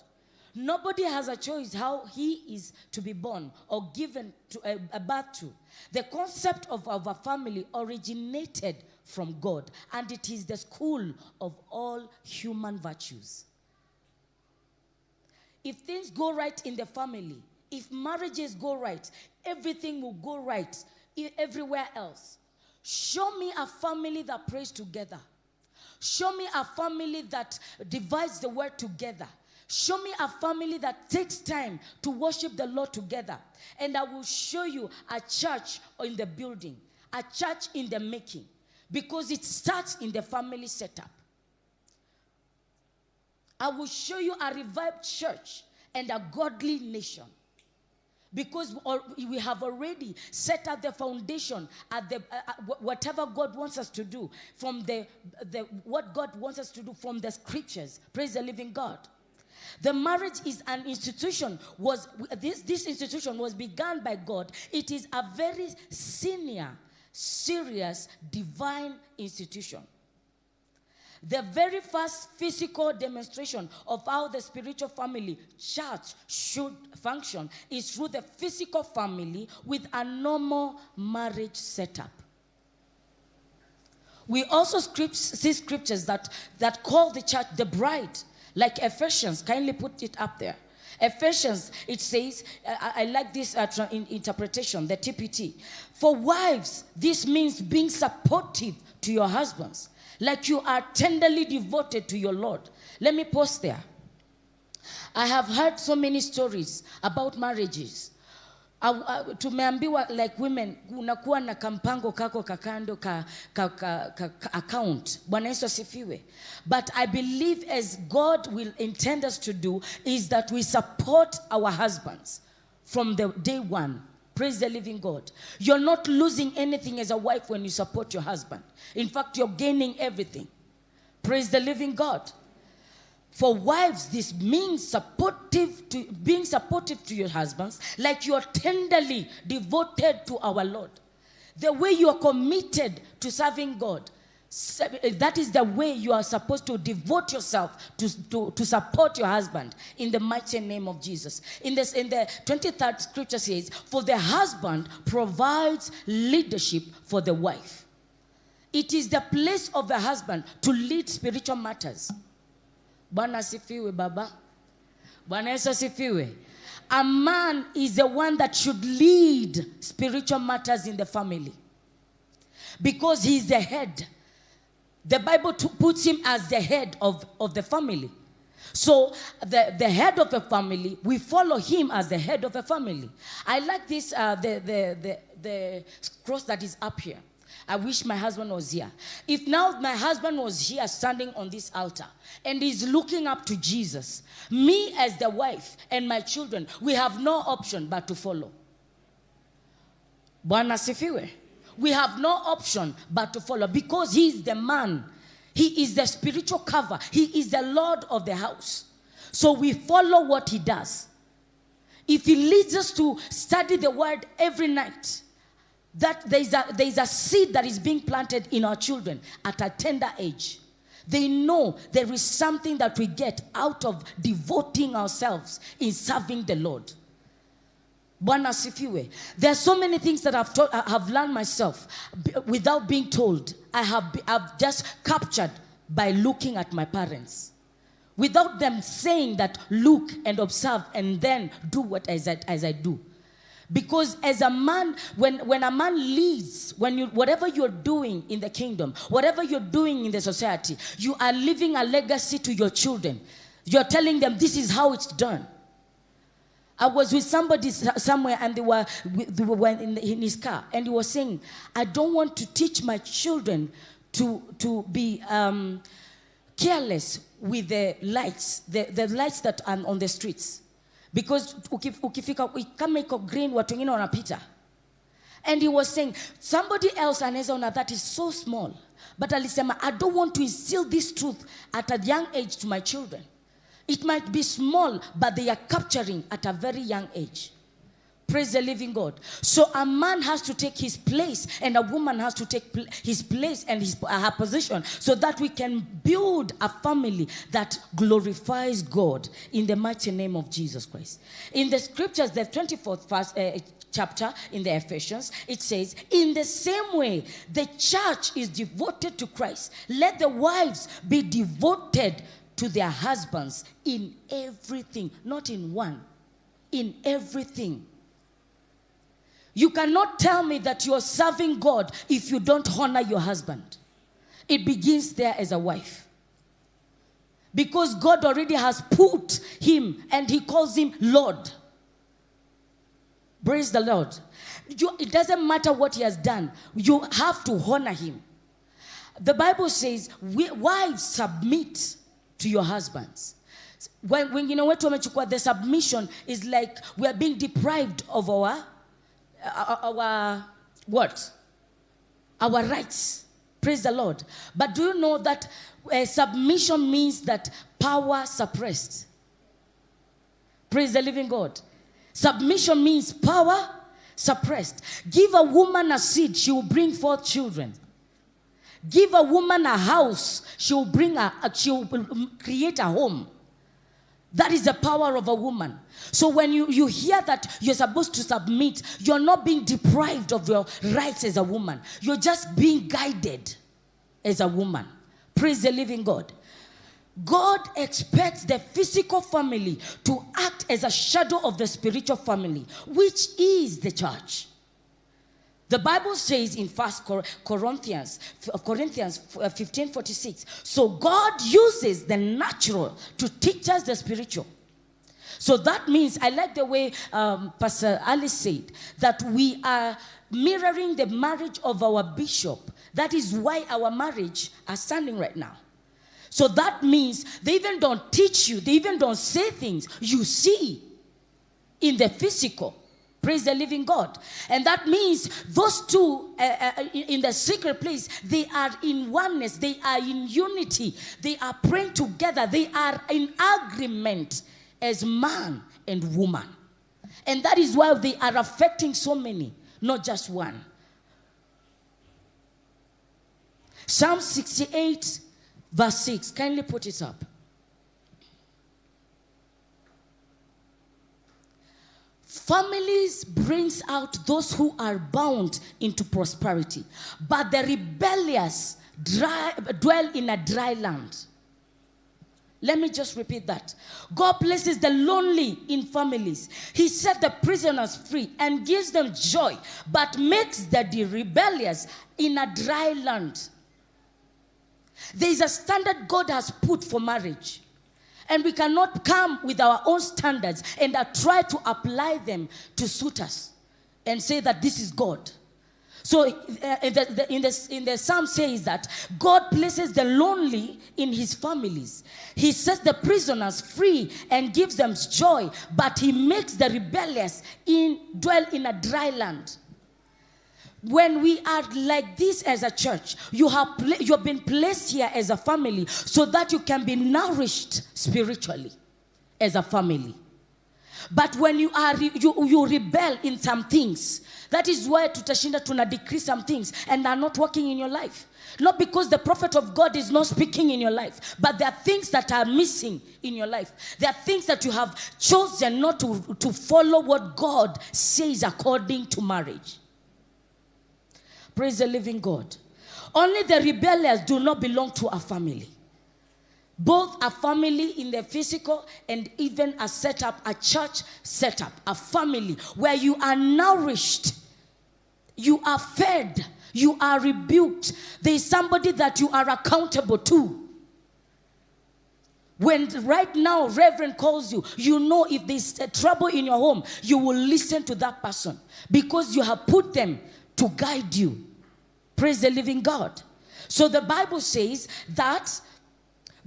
Nobody has a choice how he is to be born or given to a birth to. The concept of a family originated from God, and it is the school of all human virtues. If things go right in the family, if marriages go right, everything will go right everywhere else. Show me a family that prays together. Show me a family that divides the word together. Show me a family that takes time to worship the Lord together. And I will show you a church in the building, a church in the making. Because it starts in the family setup. I will show you a revived church and a godly nation. Because we have already set up the foundation at whatever God wants us to do from what God wants us to do from the scriptures. Praise the living God. The marriage is an institution. This institution was begun by God. It is a very senior, serious, divine institution. The very first physical demonstration of how the spiritual family church should function is through the physical family with a normal marriage setup. We also see scriptures that call the church the bride, like Ephesians. Kindly put it up there. Ephesians, it says, I like this interpretation, the TPT. For wives, this means being supportive to your husbands, like you are tenderly devoted to your Lord. Let me pause there. I have heard so many stories about marriages. Tumeambiwa like women, unakuwa na kampango kako kakando ka account. Bwana Yesu asifiwe. But I believe as God will intend us to do is that we support our husbands from the day one. Praise the living God. You're not losing anything as a wife when you support your husband. In fact, you're gaining everything. Praise the living God. For wives, this means being supportive to your husbands, like you're tenderly devoted to our Lord. The way you are committed to serving God, that is the way you are supposed to devote yourself to support your husband in the mighty name of Jesus. In the 23rd scripture says, for the husband provides leadership for the wife. It is the place of the husband to lead spiritual matters. Bwana asifiwe baba. Bwana Yesu asifiwe. A man is the one that should lead spiritual matters in the family. Because he is the head. The Bible puts him as the head of the family. So the head of the family, we follow him as the head of the family. I like this, the cross that is up here. I wish my husband was here. If now my husband was here standing on this altar and is looking up to Jesus, me as the wife and my children, we have no option but to follow. Bwana sifiwe. We have no option but to follow because he is the man. He is the spiritual cover. He is the Lord of the house. So we follow what he does. If he leads us to study the word every night, that there is a seed that is being planted in our children at a tender age. They know there is something that we get out of devoting ourselves in serving the Lord. Bwana sifiwe. There are so many things that I have learned myself without being told. I've just captured by looking at my parents. Without them saying that look and observe and then do what as I do. Because as a man, when a man leads, whatever you're doing in the kingdom, whatever you're doing in the society, you are leaving a legacy to your children. You're telling them this is how it's done. I was with somebody somewhere and they were in his car and he was saying, I don't want to teach my children to be careless with the lights, the lights that are on the streets. Because ukifika kama iko green watu wengine wanapita. And he was saying, somebody else anaweza ona that is so small. But alisema, I don't want to instill this truth at a young age to my children. It might be small, but they are capturing at a very young age. Praise the living God. So a man has to take his place and a woman has to take his place and her position so that we can build a family that glorifies God in the mighty name of Jesus Christ. In the scriptures, the 24th chapter in the Ephesians, it says, in the same way, the church is devoted to Christ. Let the wives be devoted to their husbands in everything, not in one, in everything. You cannot tell me that you're serving God if you don't honor your husband. It begins there as a wife. Because God already has put him and he calls him Lord. Praise the Lord. It doesn't matter what he has done. You have to honor him. The Bible says, wives, submit to your husbands. When you know what the submission is like we are being deprived of our what? Our rights. Praise the Lord. But do you know that submission means that power suppressed? Praise the living God. Submission means power suppressed. Give a woman a seed, she will bring forth children. Give a woman a house, she will create a home. That is the power of a woman. So when you hear that you're supposed to submit, you're not being deprived of your rights as a woman. You're just being guided as a woman. Praise the living God. God expects the physical family to act as a shadow of the spiritual family, which is the church. The Bible says in 1 Corinthians 15:46, so God uses the natural to teach us the spiritual. So that means, I like the way Pastor Alice said, that we are mirroring the marriage of our bishop. That is why our marriage are standing right now. So that means they even don't teach you, they even don't say things you see in the physical. Praise the living God. And that means those two in the secret place, they are in oneness. They are in unity. They are praying together. They are in agreement as man and woman. And that is why they are affecting so many, not just one. Psalm 68 verse 6. Kindly put it up. Families brings out those who are bound into prosperity, but the rebellious dwell in a dry land. Let me just repeat that. God places the lonely in families. He set the prisoners free and gives them joy, but makes the rebellious in a dry land. There is a standard God has put for marriage. And we cannot come with our own standards and try to apply them to suit us and say that this is God. So in the psalm says that God places the lonely in his families. He sets the prisoners free and gives them joy, but he makes the rebellious dwell in a dry land. When we are like this as a church, you have been placed here as a family so that you can be nourished spiritually as a family. But when you rebel in some things, that is why tutashinda tuna decrease some things and are not working in your life. Not because the prophet of God is not speaking in your life, but there are things that are missing in your life. There are things that you have chosen not to follow what God says according to marriage. Praise the living God. Only the rebellious do not belong to a family. Both a family in the physical and even a setup, a church setup, a family where you are nourished, you are fed, you are rebuked. There is somebody that you are accountable to. When right now Reverend calls you, you know if there's trouble in your home, you will listen to that person because you have put them to guide you. Praise the living God. So the Bible says that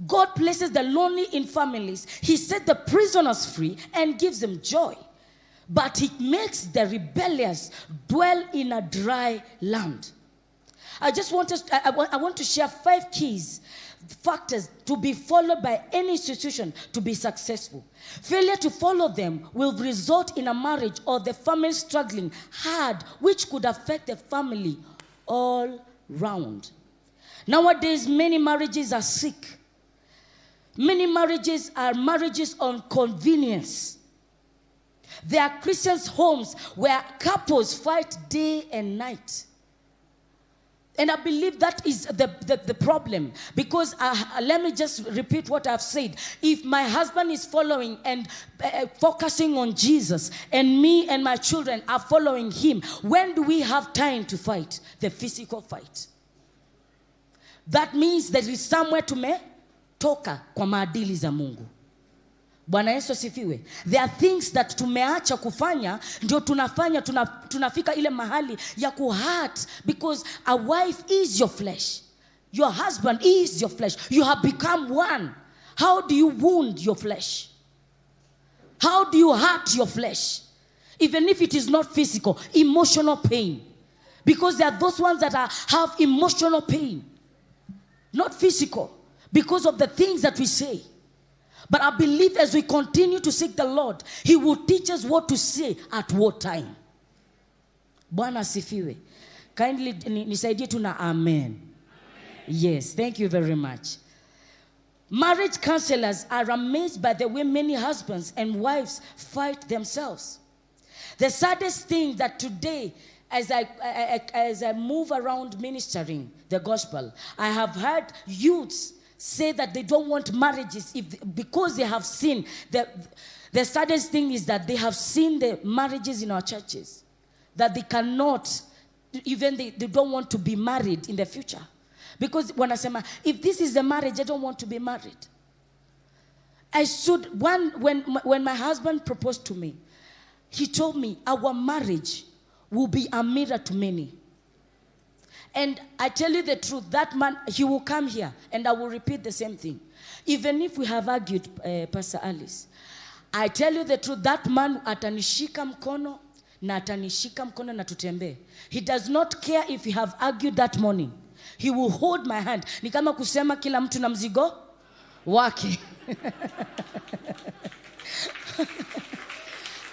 God places the lonely in families. He set the prisoners free and gives them joy. But he makes the rebellious dwell in a dry land. I want to share 5 keys, factors to be followed by any institution to be successful. Failure to follow them will result in a marriage or the family struggling hard, which could affect the family all round. Nowadays, many marriages are sick. Many marriages are marriages on convenience. There are Christian homes where couples fight day and night. And I believe that is the problem. Because let me just repeat what I've said. If my husband is following and focusing on Jesus, and me and my children are following him, when do we have time to fight? The physical fight. That means there is somewhere to zinatoka kwa maadili za Mungu. Bwana Yesu asifiwe. There are things that tumeacha kufanya ndio tunafanya tunafika ile mahali ya kuhurt, because a wife is your flesh. Your husband is your flesh. You have become one. How do you wound your flesh? How do you hurt your flesh? Even if it is not physical, emotional pain. Because there are those ones that have emotional pain. Not physical. Because of the things that we say. But I believe as we continue to seek the Lord, He will teach us what to say at what time. Bwana asifiwe. Kindly nisaidie tu na amen. Yes, thank you very much. Marriage counselors are amazed by the way many husbands and wives fight themselves. The saddest thing that today, as I move around ministering the gospel, I have heard youths say that they don't want marriages because they have seen. The saddest thing is that they have seen the marriages in our churches, that they cannot, even they don't want to be married in the future. Because when I say, if this is the marriage, I don't want to be married. When my husband proposed to me, he told me our marriage will be a mirror to many. And I tell you the truth, that man, he will come here and I will repeat the same thing. Even if we have argued, Pastor Alice, I tell you the truth, that man atanishika mkono na atanishika mkono na tutembe. He does not care if we have argued that morning. He will hold my hand. Ni kama kusema kila mtu na mzigo wake.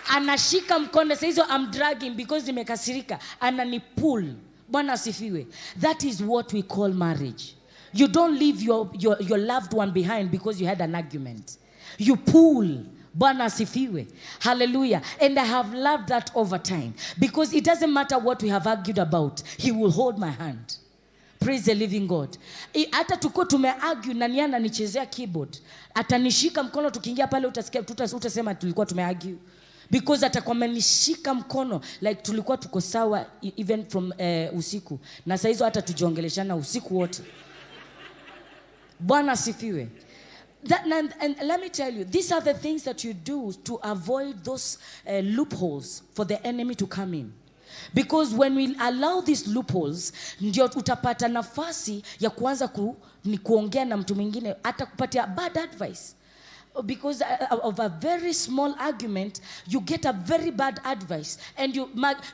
Anashika mkono, says I'm dragging because nimekasirika. Ananipull. Bwana asifiwe. That is what we call marriage. You don't leave your loved one behind because you had an argument. You pull. Bwana asifiwe. Hallelujah. And I have loved that over time. Because it doesn't matter what we have argued about. He will hold my hand. Praise the living God. Hata tuko tumeargue na niye ananichezea keyboard. Atanishika mkono tukiingia pale utasikia utasema tulikuwa tumeargue. Because atakuwa amenishika mkono like tulikuwa tuko sawa even from usiku. Na saa hizo hata tujiongeleshana usiku wote. Bwana asifiwe. And let me tell you, these are the things that you do to avoid those loopholes for the enemy to come in. Because when we allow these loopholes, ndio utapata nafasi ya kuanza kuongea na mtu mwingine hata kupatia bad advice. Because of a very small argument, you get a very bad advice. And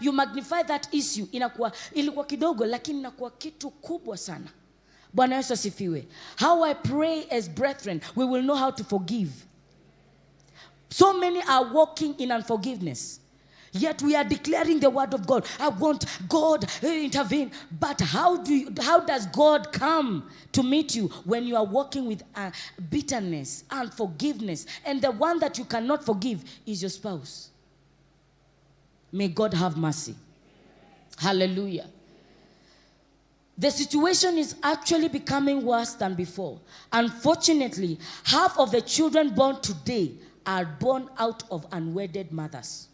you magnify that issue. Ilikuwa kidogo, lakini inakuwa kitu kubwa sana. Bwana Yesu asifiwe. How I pray as brethren, we will know how to forgive. So many are walking in unforgiveness. Yet we are declaring the word of God. I want God to intervene. But how does God come to meet you when you are walking with bitterness, unforgiveness, and the one that you cannot forgive is your spouse? May God have mercy. Hallelujah. The situation is actually becoming worse than before. Unfortunately, half of the children born today are born out of unwedded mothers.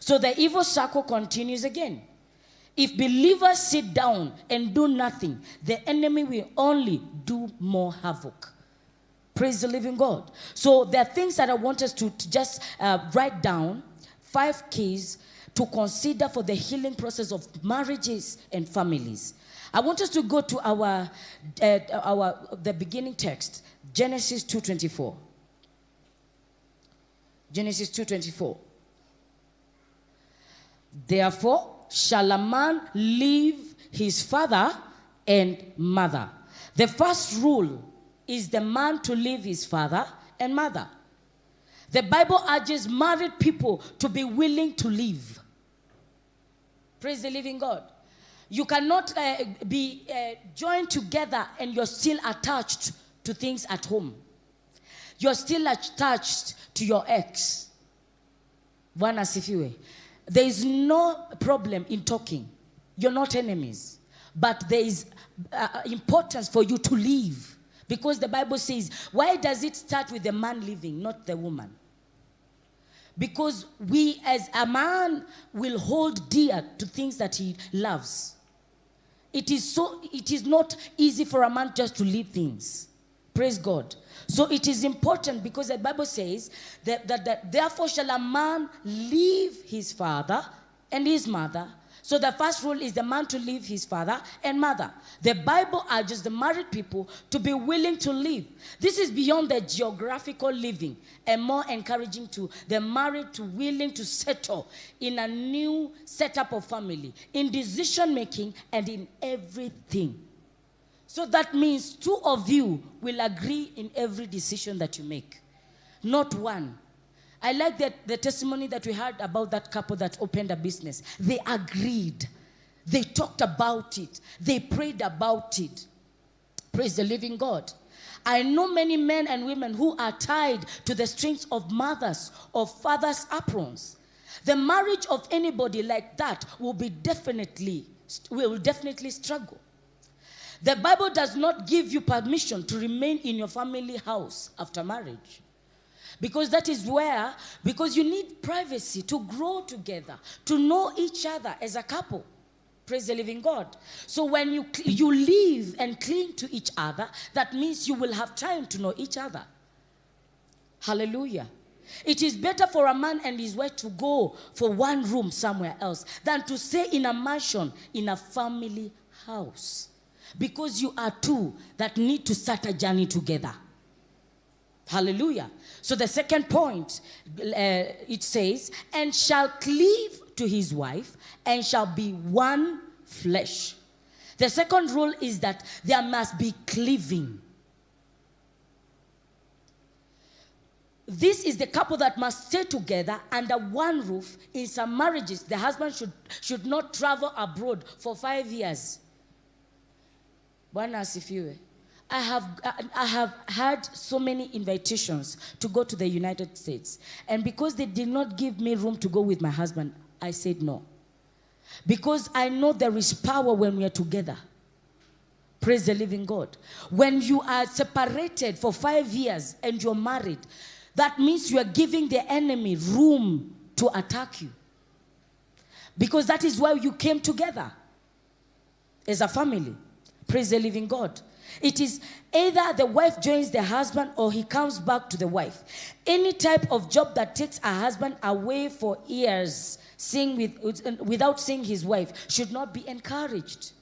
So the evil circle continues again. If believers sit down and do nothing, the enemy will only do more havoc. Praise the living God. So there are things that I want us to just write down. 5 keys to consider for the healing process of marriages and families. I want us to go to the beginning text, Genesis 2:24. Genesis 2:24. Therefore shall a man leave his father and mother. The first rule is the man to leave his father and mother. The Bible urges married people to be willing to leave. Praise the living God. You cannot be joined together and you're still attached to things at home. You're still attached to your ex. Bwana asifiwe. There is no problem in talking. You're not enemies. But there is importance for you to leave. Because the Bible says, why does it start with the man leaving, not the woman? Because we as a man will hold dear to things that he loves. It is not easy for a man just to leave things. Praise God. So it is important because the Bible says that therefore shall a man leave his father and his mother. So the first rule is the man to leave his father and mother. The Bible urges the married people to be willing to leave. This is beyond the geographical living and more encouraging to the married to willing to settle in a new setup of family, in decision making and in everything. So that means two of you will agree in every decision that you make, not one. I like the testimony that we heard about that couple that opened a business. They agreed. They talked about it. They prayed about it. Praise the living God. I know many men and women who are tied to the strings of mothers or fathers' aprons. The marriage of anybody like that will definitely struggle. The Bible does not give you permission to remain in your family house after marriage. Because that is because you need privacy to grow together, to know each other as a couple. Praise the living God. So when you live and cling to each other, that means you will have time to know each other. Hallelujah. It is better for a man and his wife to go for one room somewhere else than to stay in a mansion in a family house. Because you are two that need to start a journey together. Hallelujah. So the second point, it says, and shall cleave to his wife and shall be one flesh. The second rule is that there must be cleaving. This is the couple that must stay together under one roof. In some marriages, the husband should not travel abroad for 5 years. Bwana asifiwe. I have had so many invitations to go to the United States. And because they did not give me room to go with my husband, I said no. Because I know there is power when we are together. Praise the living God. When you are separated for 5 years and you're married, that means you are giving the enemy room to attack you. Because that is why you came together as a family. Praise the living God. It is either the wife joins the husband or he comes back to the wife. Any type of job that takes a husband away for years without seeing his wife should not be encouraged.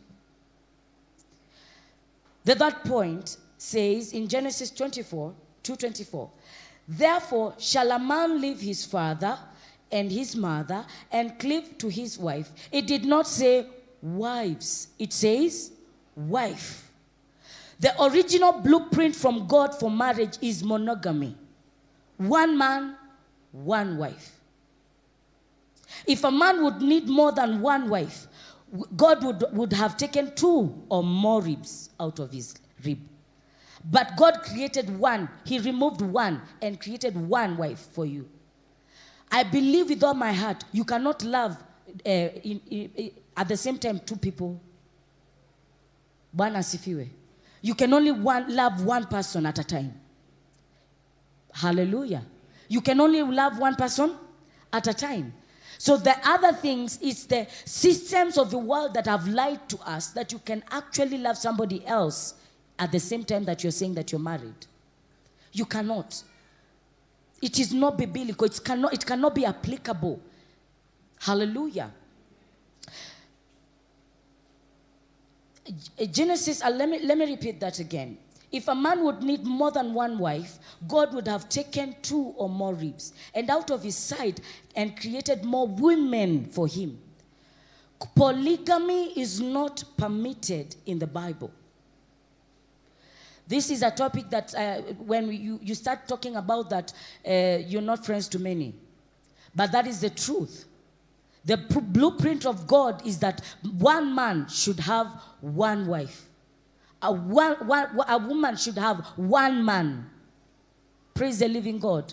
The third point says in Genesis 2:24, therefore shall a man leave his father and his mother and cleave to his wife. It did not say wives. It says wife. The original blueprint from God for marriage is monogamy. One man, one wife. If a man would need more than one wife, God would have taken 2 or more ribs out of his rib. But God created one. He removed one and created one wife for you. I believe with all my heart, you cannot love at the same time 2 people. Bwana asifiwe. You can only love one person at a time. Hallelujah. You can only love one person at a time. So the other things is the systems of the world that have lied to us that you can actually love somebody else at the same time that you're saying that you're married. You cannot. It is not biblical. It cannot be applicable. Hallelujah. Genesis, let me repeat that again. If a man would need more than one wife, God would have taken 2 or more ribs and out of his side and created more women for him. Polygamy is not permitted in the Bible. This is a topic that when you start talking about that, you're not friends to many. But that is the truth. The blueprint of God is that one man should have one wife. A woman should have one man. Praise the living God.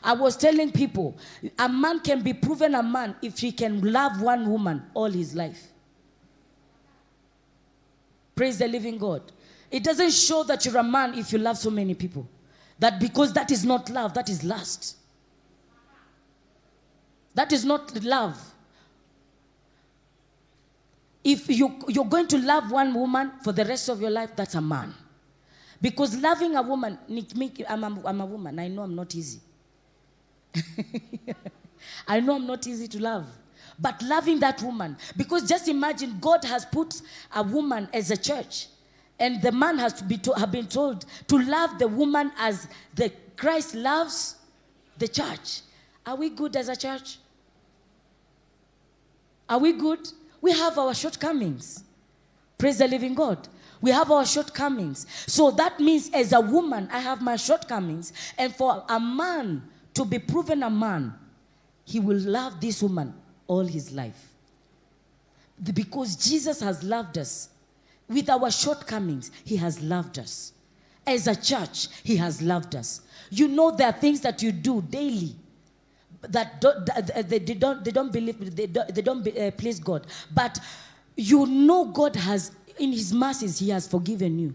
I was telling people, a man can be proven a man if he can love one woman all his life. Praise the living God. It doesn't show that you're a man if you love so many people. Because that is not love, that is lust. That is not love. If you're going to love one woman for the rest of your life, that's a man. Because loving a woman, I'm a woman. I know I'm not easy. I know I'm not easy to love. But loving that woman, because just imagine God has put a woman as a church. And the man has to have been told to love the woman as the Christ loves the church. Are we good as a church? Are we good? We have our shortcomings. Praise the living God. We have our shortcomings. So that means as a woman, I have my shortcomings. And for a man to be proven a man, he will love this woman all his life. Because Jesus has loved us. With our shortcomings, he has loved us. As a church, he has loved us. You know, there are things that you do daily that they don't believe, they don't please God. But you know God has, in his mercies, he has forgiven you.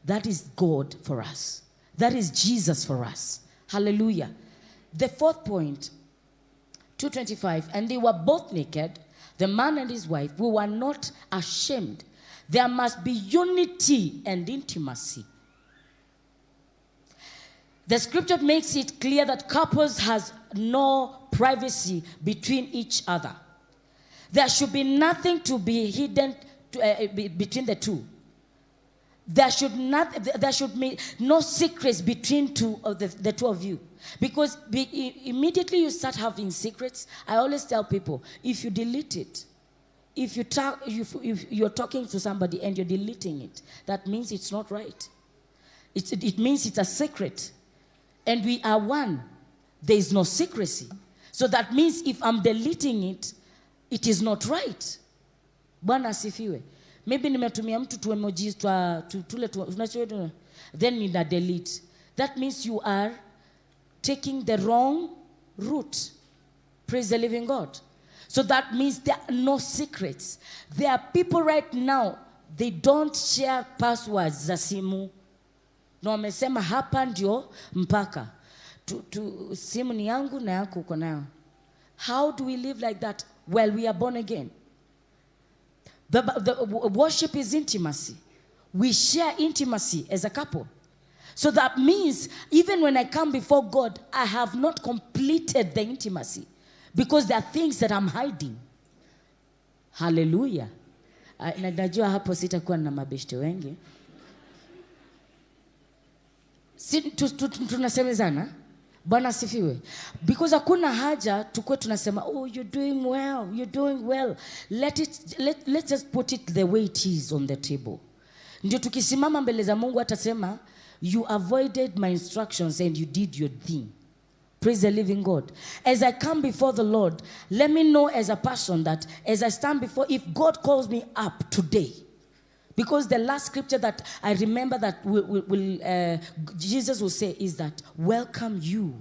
That is God for us. That is Jesus for us. Hallelujah. The fourth point, 2:25, and they were both naked, the man and his wife, who were not ashamed. There must be unity and intimacy. The scripture makes it clear that couples has no privacy between each other. There should be nothing to be hidden between the two. There should be no secrets between the two of you. Because immediately you start having secrets, I always tell people, if you delete it, if you're talking to somebody and you're deleting it, that means it's not right. It means it's a secret. And we are one. There is no secrecy. So that means if I'm deleting it, it is not right. Bwana asifiwe. Maybe nimetumia mtu tu emojis then nina delete. That means you are taking the wrong route. Praise the living God. So that means there are no secrets. There are people right now, they don't share passwords za simu. Na wamesema hapa ndio mpaka. Simu ni yangu na yako uko nayo. How do we live like that? Well, we are born again. The worship is intimacy. We share intimacy as a couple. So that means even when I come before God, I have not completed the intimacy. Because there are things that I'm hiding. Hallelujah. Najua hapo sitakuwa na mabeshte wengi. Tunasemezana. Bwana sifiwe. Because hakuna haja tukue tunasema, oh, you're doing well, you're doing well. Let's just put it the way it is on the table. Ndio tukisimama mbele za Mungu atasema, you avoided my instructions and you did your thing. Praise the living God. As I come before the Lord, let me know as a person that as I stand before, if God calls me up today, because the last scripture that I remember that Jesus will say is that, welcome you,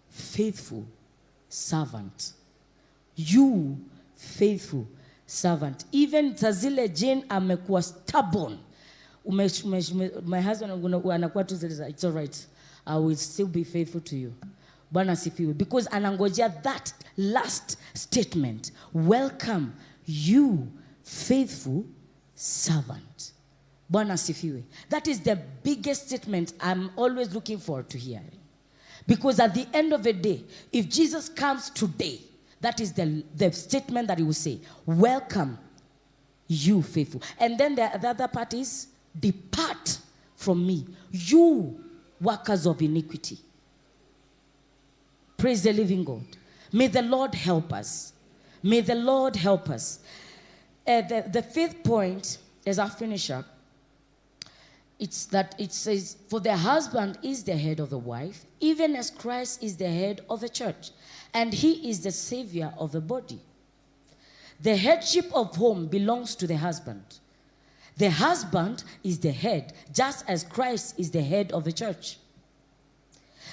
faithful servant. You, faithful servant. Even Tazile Jane amekuwa stubborn. My husband anakuwa tu, it's all right. I will still be faithful to you. Bwana sifiwe. Because anangojea that last statement. Welcome you, faithful servant. Bwana sifiwe. That is the biggest statement I'm always looking forward to hearing. Because at the end of the day, if Jesus comes today, that is the statement that he will say. Welcome you, faithful. And then the other part is, depart from me, you workers of iniquity. Praise the living God. May the Lord help us. May the Lord help us. The fifth point, as I finish up, it's that it says, for the husband is the head of the wife, even as Christ is the head of the church, and he is the savior of the body. The headship of home belongs to the husband. The husband is the head, just as Christ is the head of the church.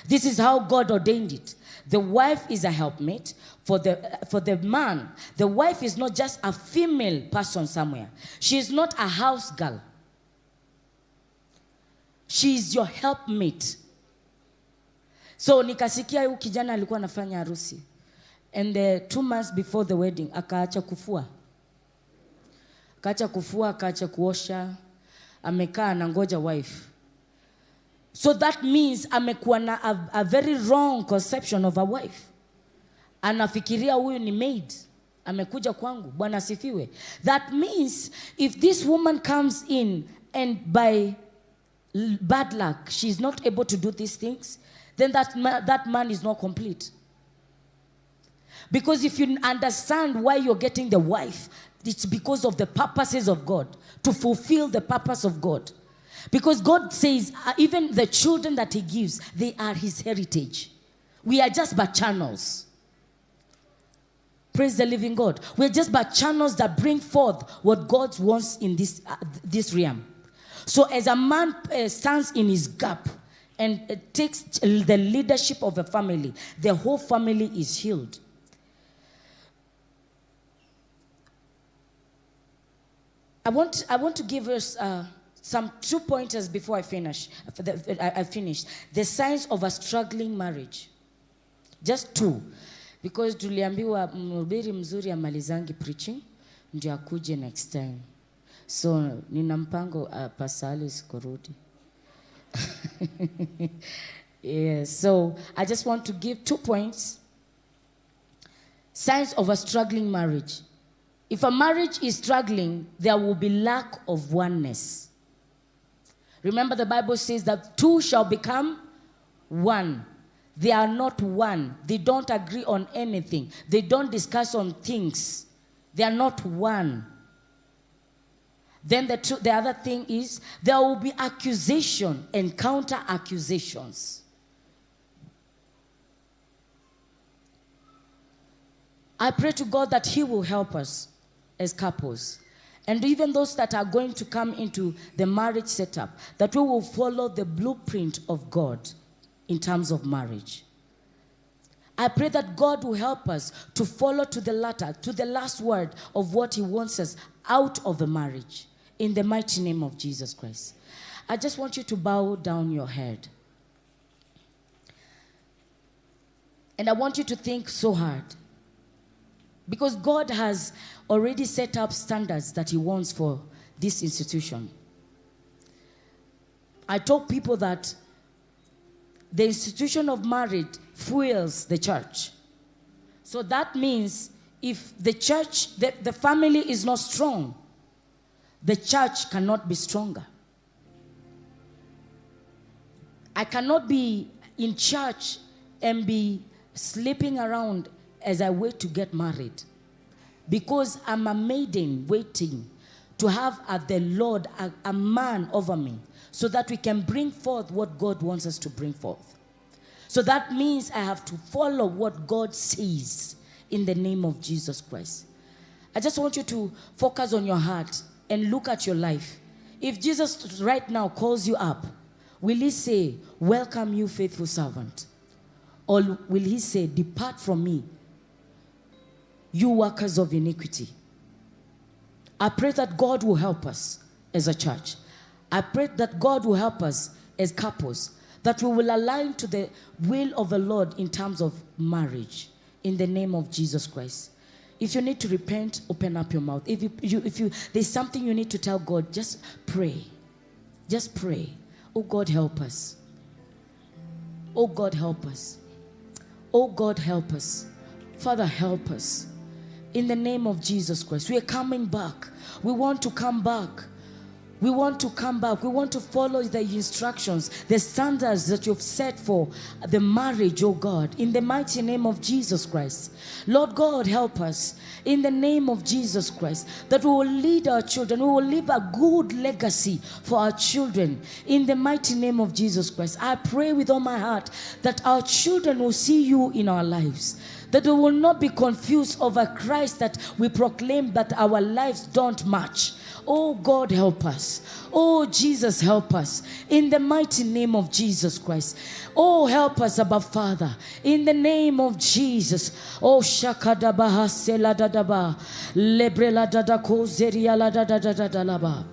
This is how God ordained it. The wife is a helpmate for the man. The wife is not just a female person somewhere. She is not a house girl. She is your helpmate. So nikasikia huyu kijana alikuwa anafanya harusi. And 2 months before the wedding, akaacha kufua. Akaacha kufua, akaacha kuosha. Amekaa anangoja wife. So that means amekuwa na a very wrong conception of a wife. Anafikiria huyu ni maid. Amekuja kwangu. Bwana asifiwe. That means if this woman comes in and by bad luck she's not able to do these things, then that man is not complete. Because if you understand why you're getting the wife, it's because of the purposes of God, to fulfill the purpose of God. Because God says, even the children that he gives, they are his heritage. We are just but channels. Praise the living God. We're just but channels that bring forth what God wants in this realm. So as a man stands in his gap and takes the leadership of a family, the whole family is healed. I want to give us some 2 pointers before I finish. I finish. The signs of a struggling marriage. Just 2. Because tuliambiwa mhubiri mzuri amalizangi preaching ndio akuje next time. So nina mpango pasali sikurudi. Yeah, so I just want to give 2 points. Signs of a struggling marriage. If a marriage is struggling, there will be lack of oneness. Remember, the Bible says that 2 shall become 1. They are not one. They don't agree on anything. They don't discuss on things. They are not one. Then the other thing is there will be accusation and counter accusations. I pray to God that he will help us as couples. And even those that are going to come into the marriage setup, that we will follow the blueprint of God in terms of marriage. I pray that God will help us to follow to the latter, to the last word of what he wants us out of the marriage. In the mighty name of Jesus Christ. I just want you to bow down your head. And I want you to think so hard. Because God has already set up standards that he wants for this institution. I told people that the institution of marriage fuels the church. So that means if the church, the family is not strong, the church cannot be stronger. I cannot be in church and be sleeping around as I wait to get married. Because I'm a maiden waiting to have the Lord, a man over me, so that we can bring forth what God wants us to bring forth. So that means I have to follow what God says in the name of Jesus Christ. I just want you to focus on your heart and look at your life. If Jesus right now calls you up, will he say, "Welcome you faithful servant"? Or will he say, "Depart from me, you workers of iniquity"? I pray that God will help us as a church. I pray that God will help us as couples, that we will align to the will of the Lord in terms of marriage, in the name of Jesus Christ. If you need to repent, open up your mouth. If there's something you need to tell God, just pray. Just pray. Oh God, help us. Oh God, help us. Oh God, help us. Father, help us. In the name of Jesus Christ, we are coming back. We want to come back. We want to come back. We want to follow the instructions, the standards that you've set for the marriage, oh God, in the mighty name of Jesus Christ. Lord God, help us in the name of Jesus Christ, that we will lead our children. We will leave a good legacy for our children in the mighty name of Jesus Christ. I pray with all my heart that our children will see you in our lives, that we will not be confused over Christ that we proclaim that our lives don't match. Oh God, help us. Oh Jesus, help us in the mighty name of Jesus Christ. Oh, help us, Abba Father, in the name of Jesus. Oh shakadabaha seladadaba lebrela dadako zeria la dadadadalaba.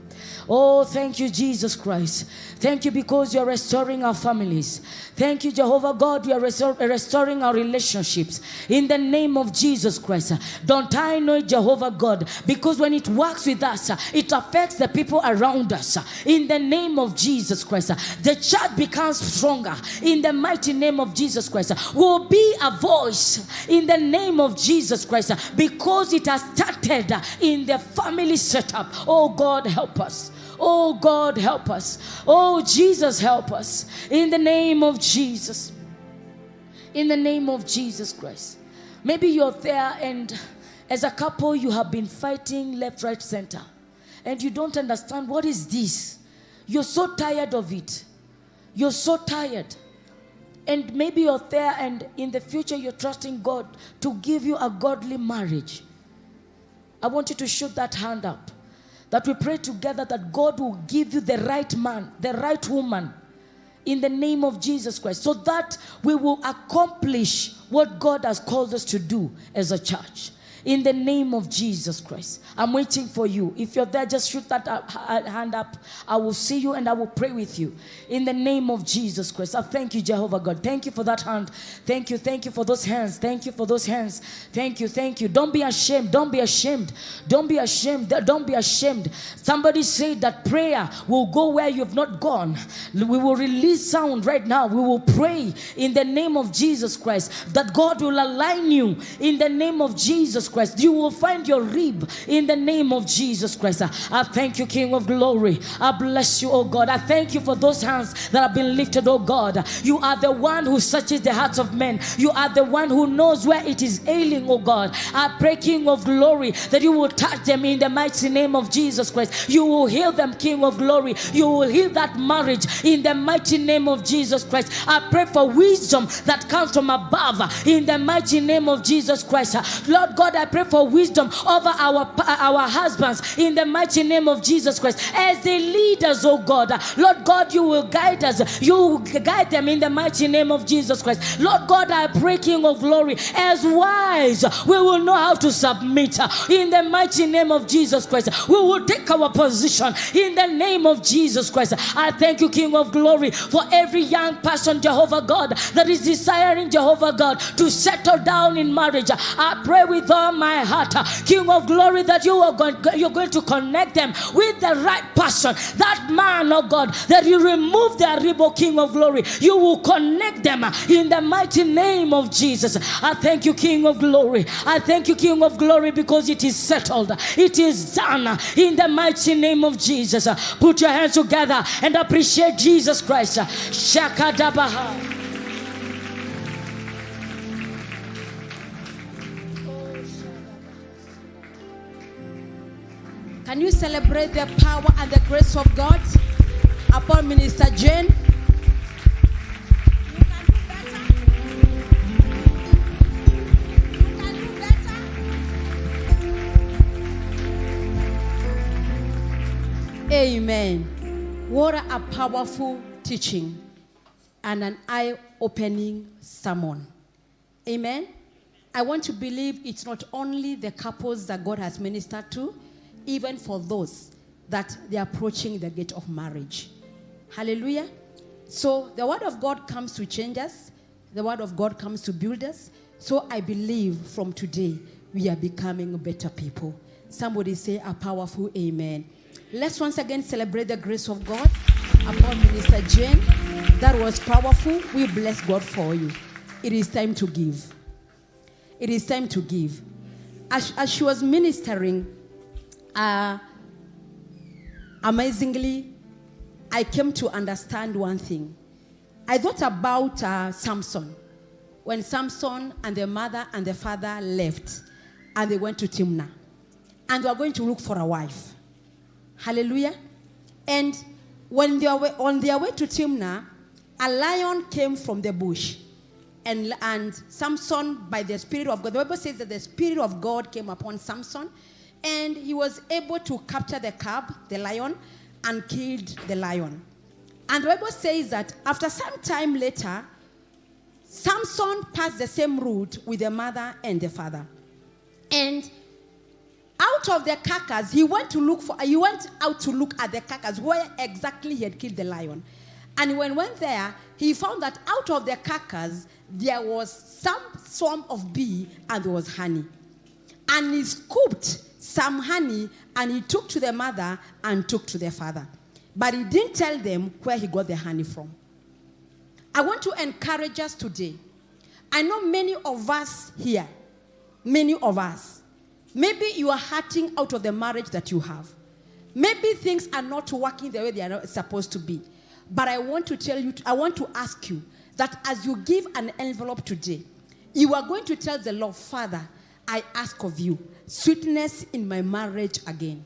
Oh, thank you, Jesus Christ. Thank you because you're restoring our families. Thank you, Jehovah God, you are restoring our relationships. In the name of Jesus Christ. Don't I know it, Jehovah God? Because when it works with us, it affects the people around us. In the name of Jesus Christ. The church becomes stronger. In the mighty name of Jesus Christ. Will be a voice in the name of Jesus Christ. Because it has started in the family setup. Oh God, help us. Oh God, help us. Oh Jesus, help us. In the name of Jesus. In the name of Jesus Christ. Maybe you're there and as a couple you have been fighting left, right, center. And you don't understand what is this. You're so tired of it. You're so tired. And maybe you're there and in the future you're trusting God to give you a godly marriage. I want you to shoot that hand up. That we pray together that God will give you the right man, the right woman, in the name of Jesus Christ, so that we will accomplish what God has called us to do as a church. In the name of Jesus Christ. I'm waiting for you. If you're there, just shoot that hand up. I will see you and I will pray with you. In the name of Jesus Christ. I thank you, Jehovah God. Thank you for that hand. Thank you for those hands. Thank you for those hands. Thank you. Don't be ashamed. Don't be ashamed. Don't be ashamed. Don't be ashamed. Somebody said that prayer will go where you have not gone. We will release sound right now. We will pray in the name of Jesus Christ that God will align you in the name of Jesus Christ. You will find your rib in the name of Jesus Christ. I thank you, King of Glory. I bless you, oh God. I thank you for those hands that have been lifted, oh God. You are the one who searches the hearts of men. You are the one who knows where it is ailing, oh God. I pray, King of Glory, that you will touch them in the mighty name of Jesus Christ. You will heal them, King of Glory. You will heal that marriage in the mighty name of Jesus Christ. I pray for wisdom that comes from above in the mighty name of Jesus Christ. Lord God, I pray for wisdom over our husbands in the mighty name of Jesus Christ. As they lead us, oh God, Lord God, you will guide us. You will guide them in the mighty name of Jesus Christ. Lord God, I pray, King of Glory, as wives, we will know how to submit in the mighty name of Jesus Christ. We will take our position in the name of Jesus Christ. I thank you, King of Glory, for every young person, Jehovah God, that is desiring, Jehovah God, to settle down in marriage. I pray with all my heart, King of Glory, that you're going to connect them with the right person. That man, oh God, that you remove their rib, King of Glory. You will connect them in the mighty name of Jesus. I thank you, King of Glory. I thank you, King of Glory, because it is settled. It is done in the mighty name of Jesus. Put your hands together and appreciate Jesus Christ. Shakadabaha. Can you celebrate the power and the grace of God upon Minister Jane? You can do better. You can do better. Amen. What a powerful teaching and an eye-opening sermon. Amen. I want to believe it's not only the couples that God has ministered to, even for those that they're approaching the gate of marriage. Hallelujah. So the word of God comes to change us. The word of God comes to build us. So I believe from today, we are becoming better people. Somebody say a powerful amen. Let's once again celebrate the grace of God upon Minister Jane. That was powerful. We bless God for you. It is time to give. It is time to give. As she was ministering, amazingly, I came to understand one thing. I thought about Samson. When Samson and the mother and the father left and they went to Timnah and they were going to look for a wife. Hallelujah. And when they were on their way to Timnah, a lion came from the bush. And Samson, by the Spirit of God, the Bible says that the Spirit of God came upon Samson, and he was able to capture the cub, the lion, and killed the lion. And the Bible says that after some time later, Samson passed the same route with the mother and the father. And out out of the carcass, he went out to look at the carcass where exactly he had killed the lion. And when he went there, he found that out of the carcass, there was some swarm of bee and there was honey. And he scooped some honey and he took to the mother and took to the father. But he didn't tell them where he got the honey from. I want to encourage us today. I know many of us here, many of us, maybe you are hurting out of the marriage that you have. Maybe things are not working the way they are not supposed to be. But I want to tell you, I want to ask you that as you give an envelope today, you are going to tell the Lord, Father, I ask of you sweetness in my marriage again.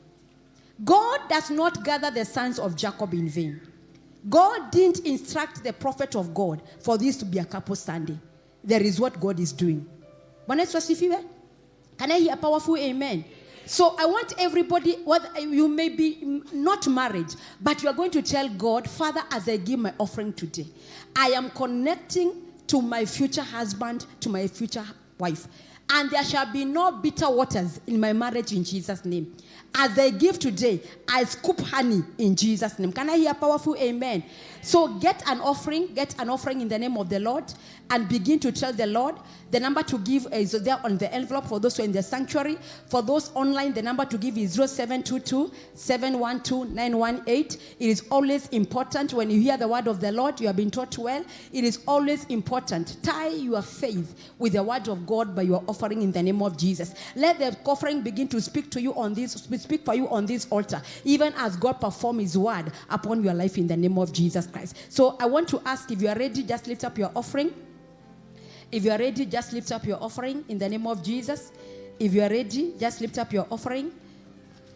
God does not gather the sons of Jacob in vain. God didn't instruct the prophet of God for this to be a couple Sunday. There is what God is doing. Can I hear a powerful amen? So I want everybody, whether you may be not married, but you are going to tell God, Father, as I give my offering today, I am connecting to my future husband, to my future wife. And there shall be no bitter waters in my marriage in Jesus' name. As I give today, I scoop honey in Jesus' name. Can I hear a powerful amen? So get an offering in the name of the Lord, and begin to tell the Lord. The number to give is there on the envelope for those who are in the sanctuary. For those online, the number to give is 0722-712-918. It is always important when you hear the word of the Lord, you have been taught well. It is always important. Tie your faith with the word of God by your offering in the name of Jesus. Let the offering begin to speak for you on this altar, even as God performs his word upon your life in the name of Jesus Christ. So I want to ask, if you are ready, just lift up your offering. If you are ready, just lift up your offering in the name of Jesus. If you are ready, just lift up your offering.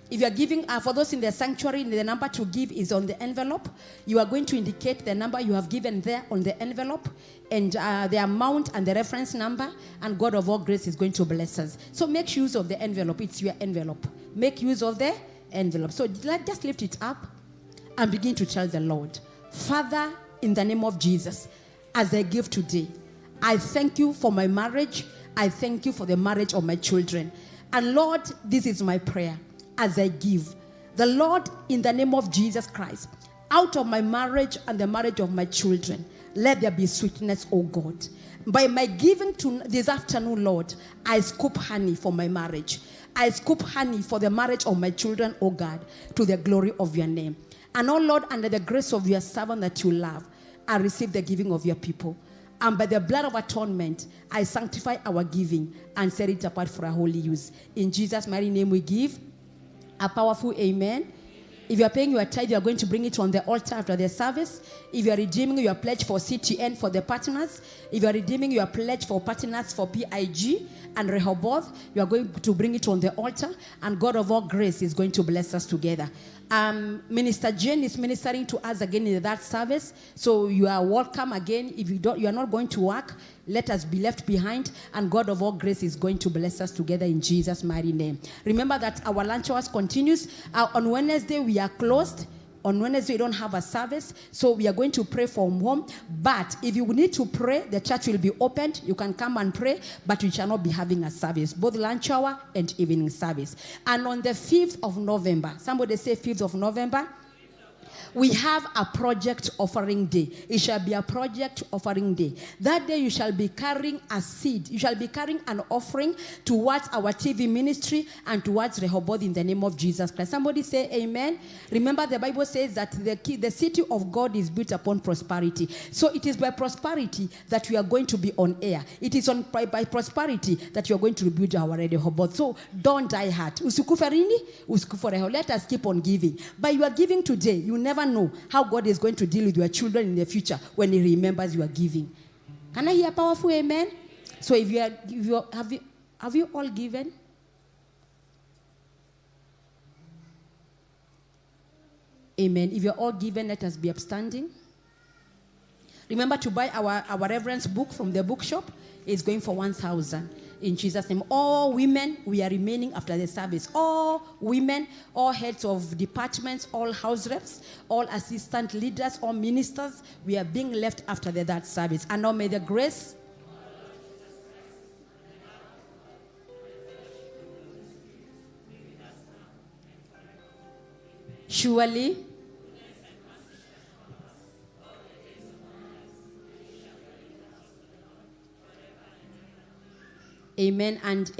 If you are giving, for those in the sanctuary, the number to give is on the envelope. You are going to indicate the number you have given there on the envelope, and the amount and the reference number, and God of all grace is going to bless us. So make use of the envelope. It's your envelope. Make use of the envelope. So just lift it up and begin to tell the Lord, Father, in the name of Jesus, as I give today, I thank you for my marriage. I thank you for the marriage of my children. And Lord, this is my prayer as I give. The Lord, in the name of Jesus Christ, out of my marriage and the marriage of my children, let there be sweetness, oh God. By my giving to this afternoon, Lord, I scoop honey for my marriage. I scoop honey for the marriage of my children, oh God, to the glory of your name. And oh Lord, under the grace of your servant that you love, I receive the giving of your people. And by the blood of atonement, I sanctify our giving and set it apart for our holy use. In Jesus' mighty name we give a powerful amen. If you are paying your tithe, you are going to bring it on the altar after the service. If you are redeeming your pledge for CTN for the partners, if you are redeeming your pledge for partners for PIG and Rehoboth, you are going to bring it on the altar, and God of all grace is going to bless us together. Minister Jane is ministering to us again in that service, so you are welcome again. If you are not going to work, let us be left behind, and God of all grace is going to bless us together in Jesus' mighty name. Remember that our lunch hours continues. On Wednesday, we are closed. On Wednesday, we don't have a service, so we are going to pray from home. But if you need to pray, the church will be opened. You can come and pray, but we shall not be having a service, both lunch hour and evening service. And on the 5th of November, somebody say 5th of November, we have a project offering day. It shall be a project offering day. That day you shall be carrying a seed. You shall be carrying an offering towards our TV ministry and towards Rehoboth in the name of Jesus Christ. Somebody say amen. Remember, the Bible says that the city of God is built upon prosperity. So it is by prosperity that we are going to be on air. It is by prosperity that you are going to rebuild our Rehoboth. So don't die hard. Let us keep on giving. By your giving today, you never know how God is going to deal with your children in the future when he remembers you are giving. Can I hear a powerful amen? So have you all given? Amen. If you're all given, let us be upstanding. Remember to buy our reverence book from the bookshop. It's going for 1,000. In Jesus' name. All women, we are remaining after the service. All women, all heads of departments, all house reps, all assistant leaders, all ministers, we are being left after that service. And now may the grace Surely. Amen and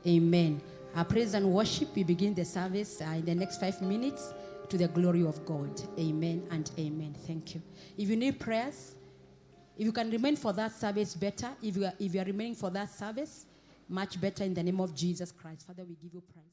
amen. Our praise and worship, we begin the service in the next 5 minutes to the glory of God. Amen and amen. Thank you. If you need prayers, if you can remain for that service, better. If you are remaining for that service, much better in the name of Jesus Christ. Father, we give you praise.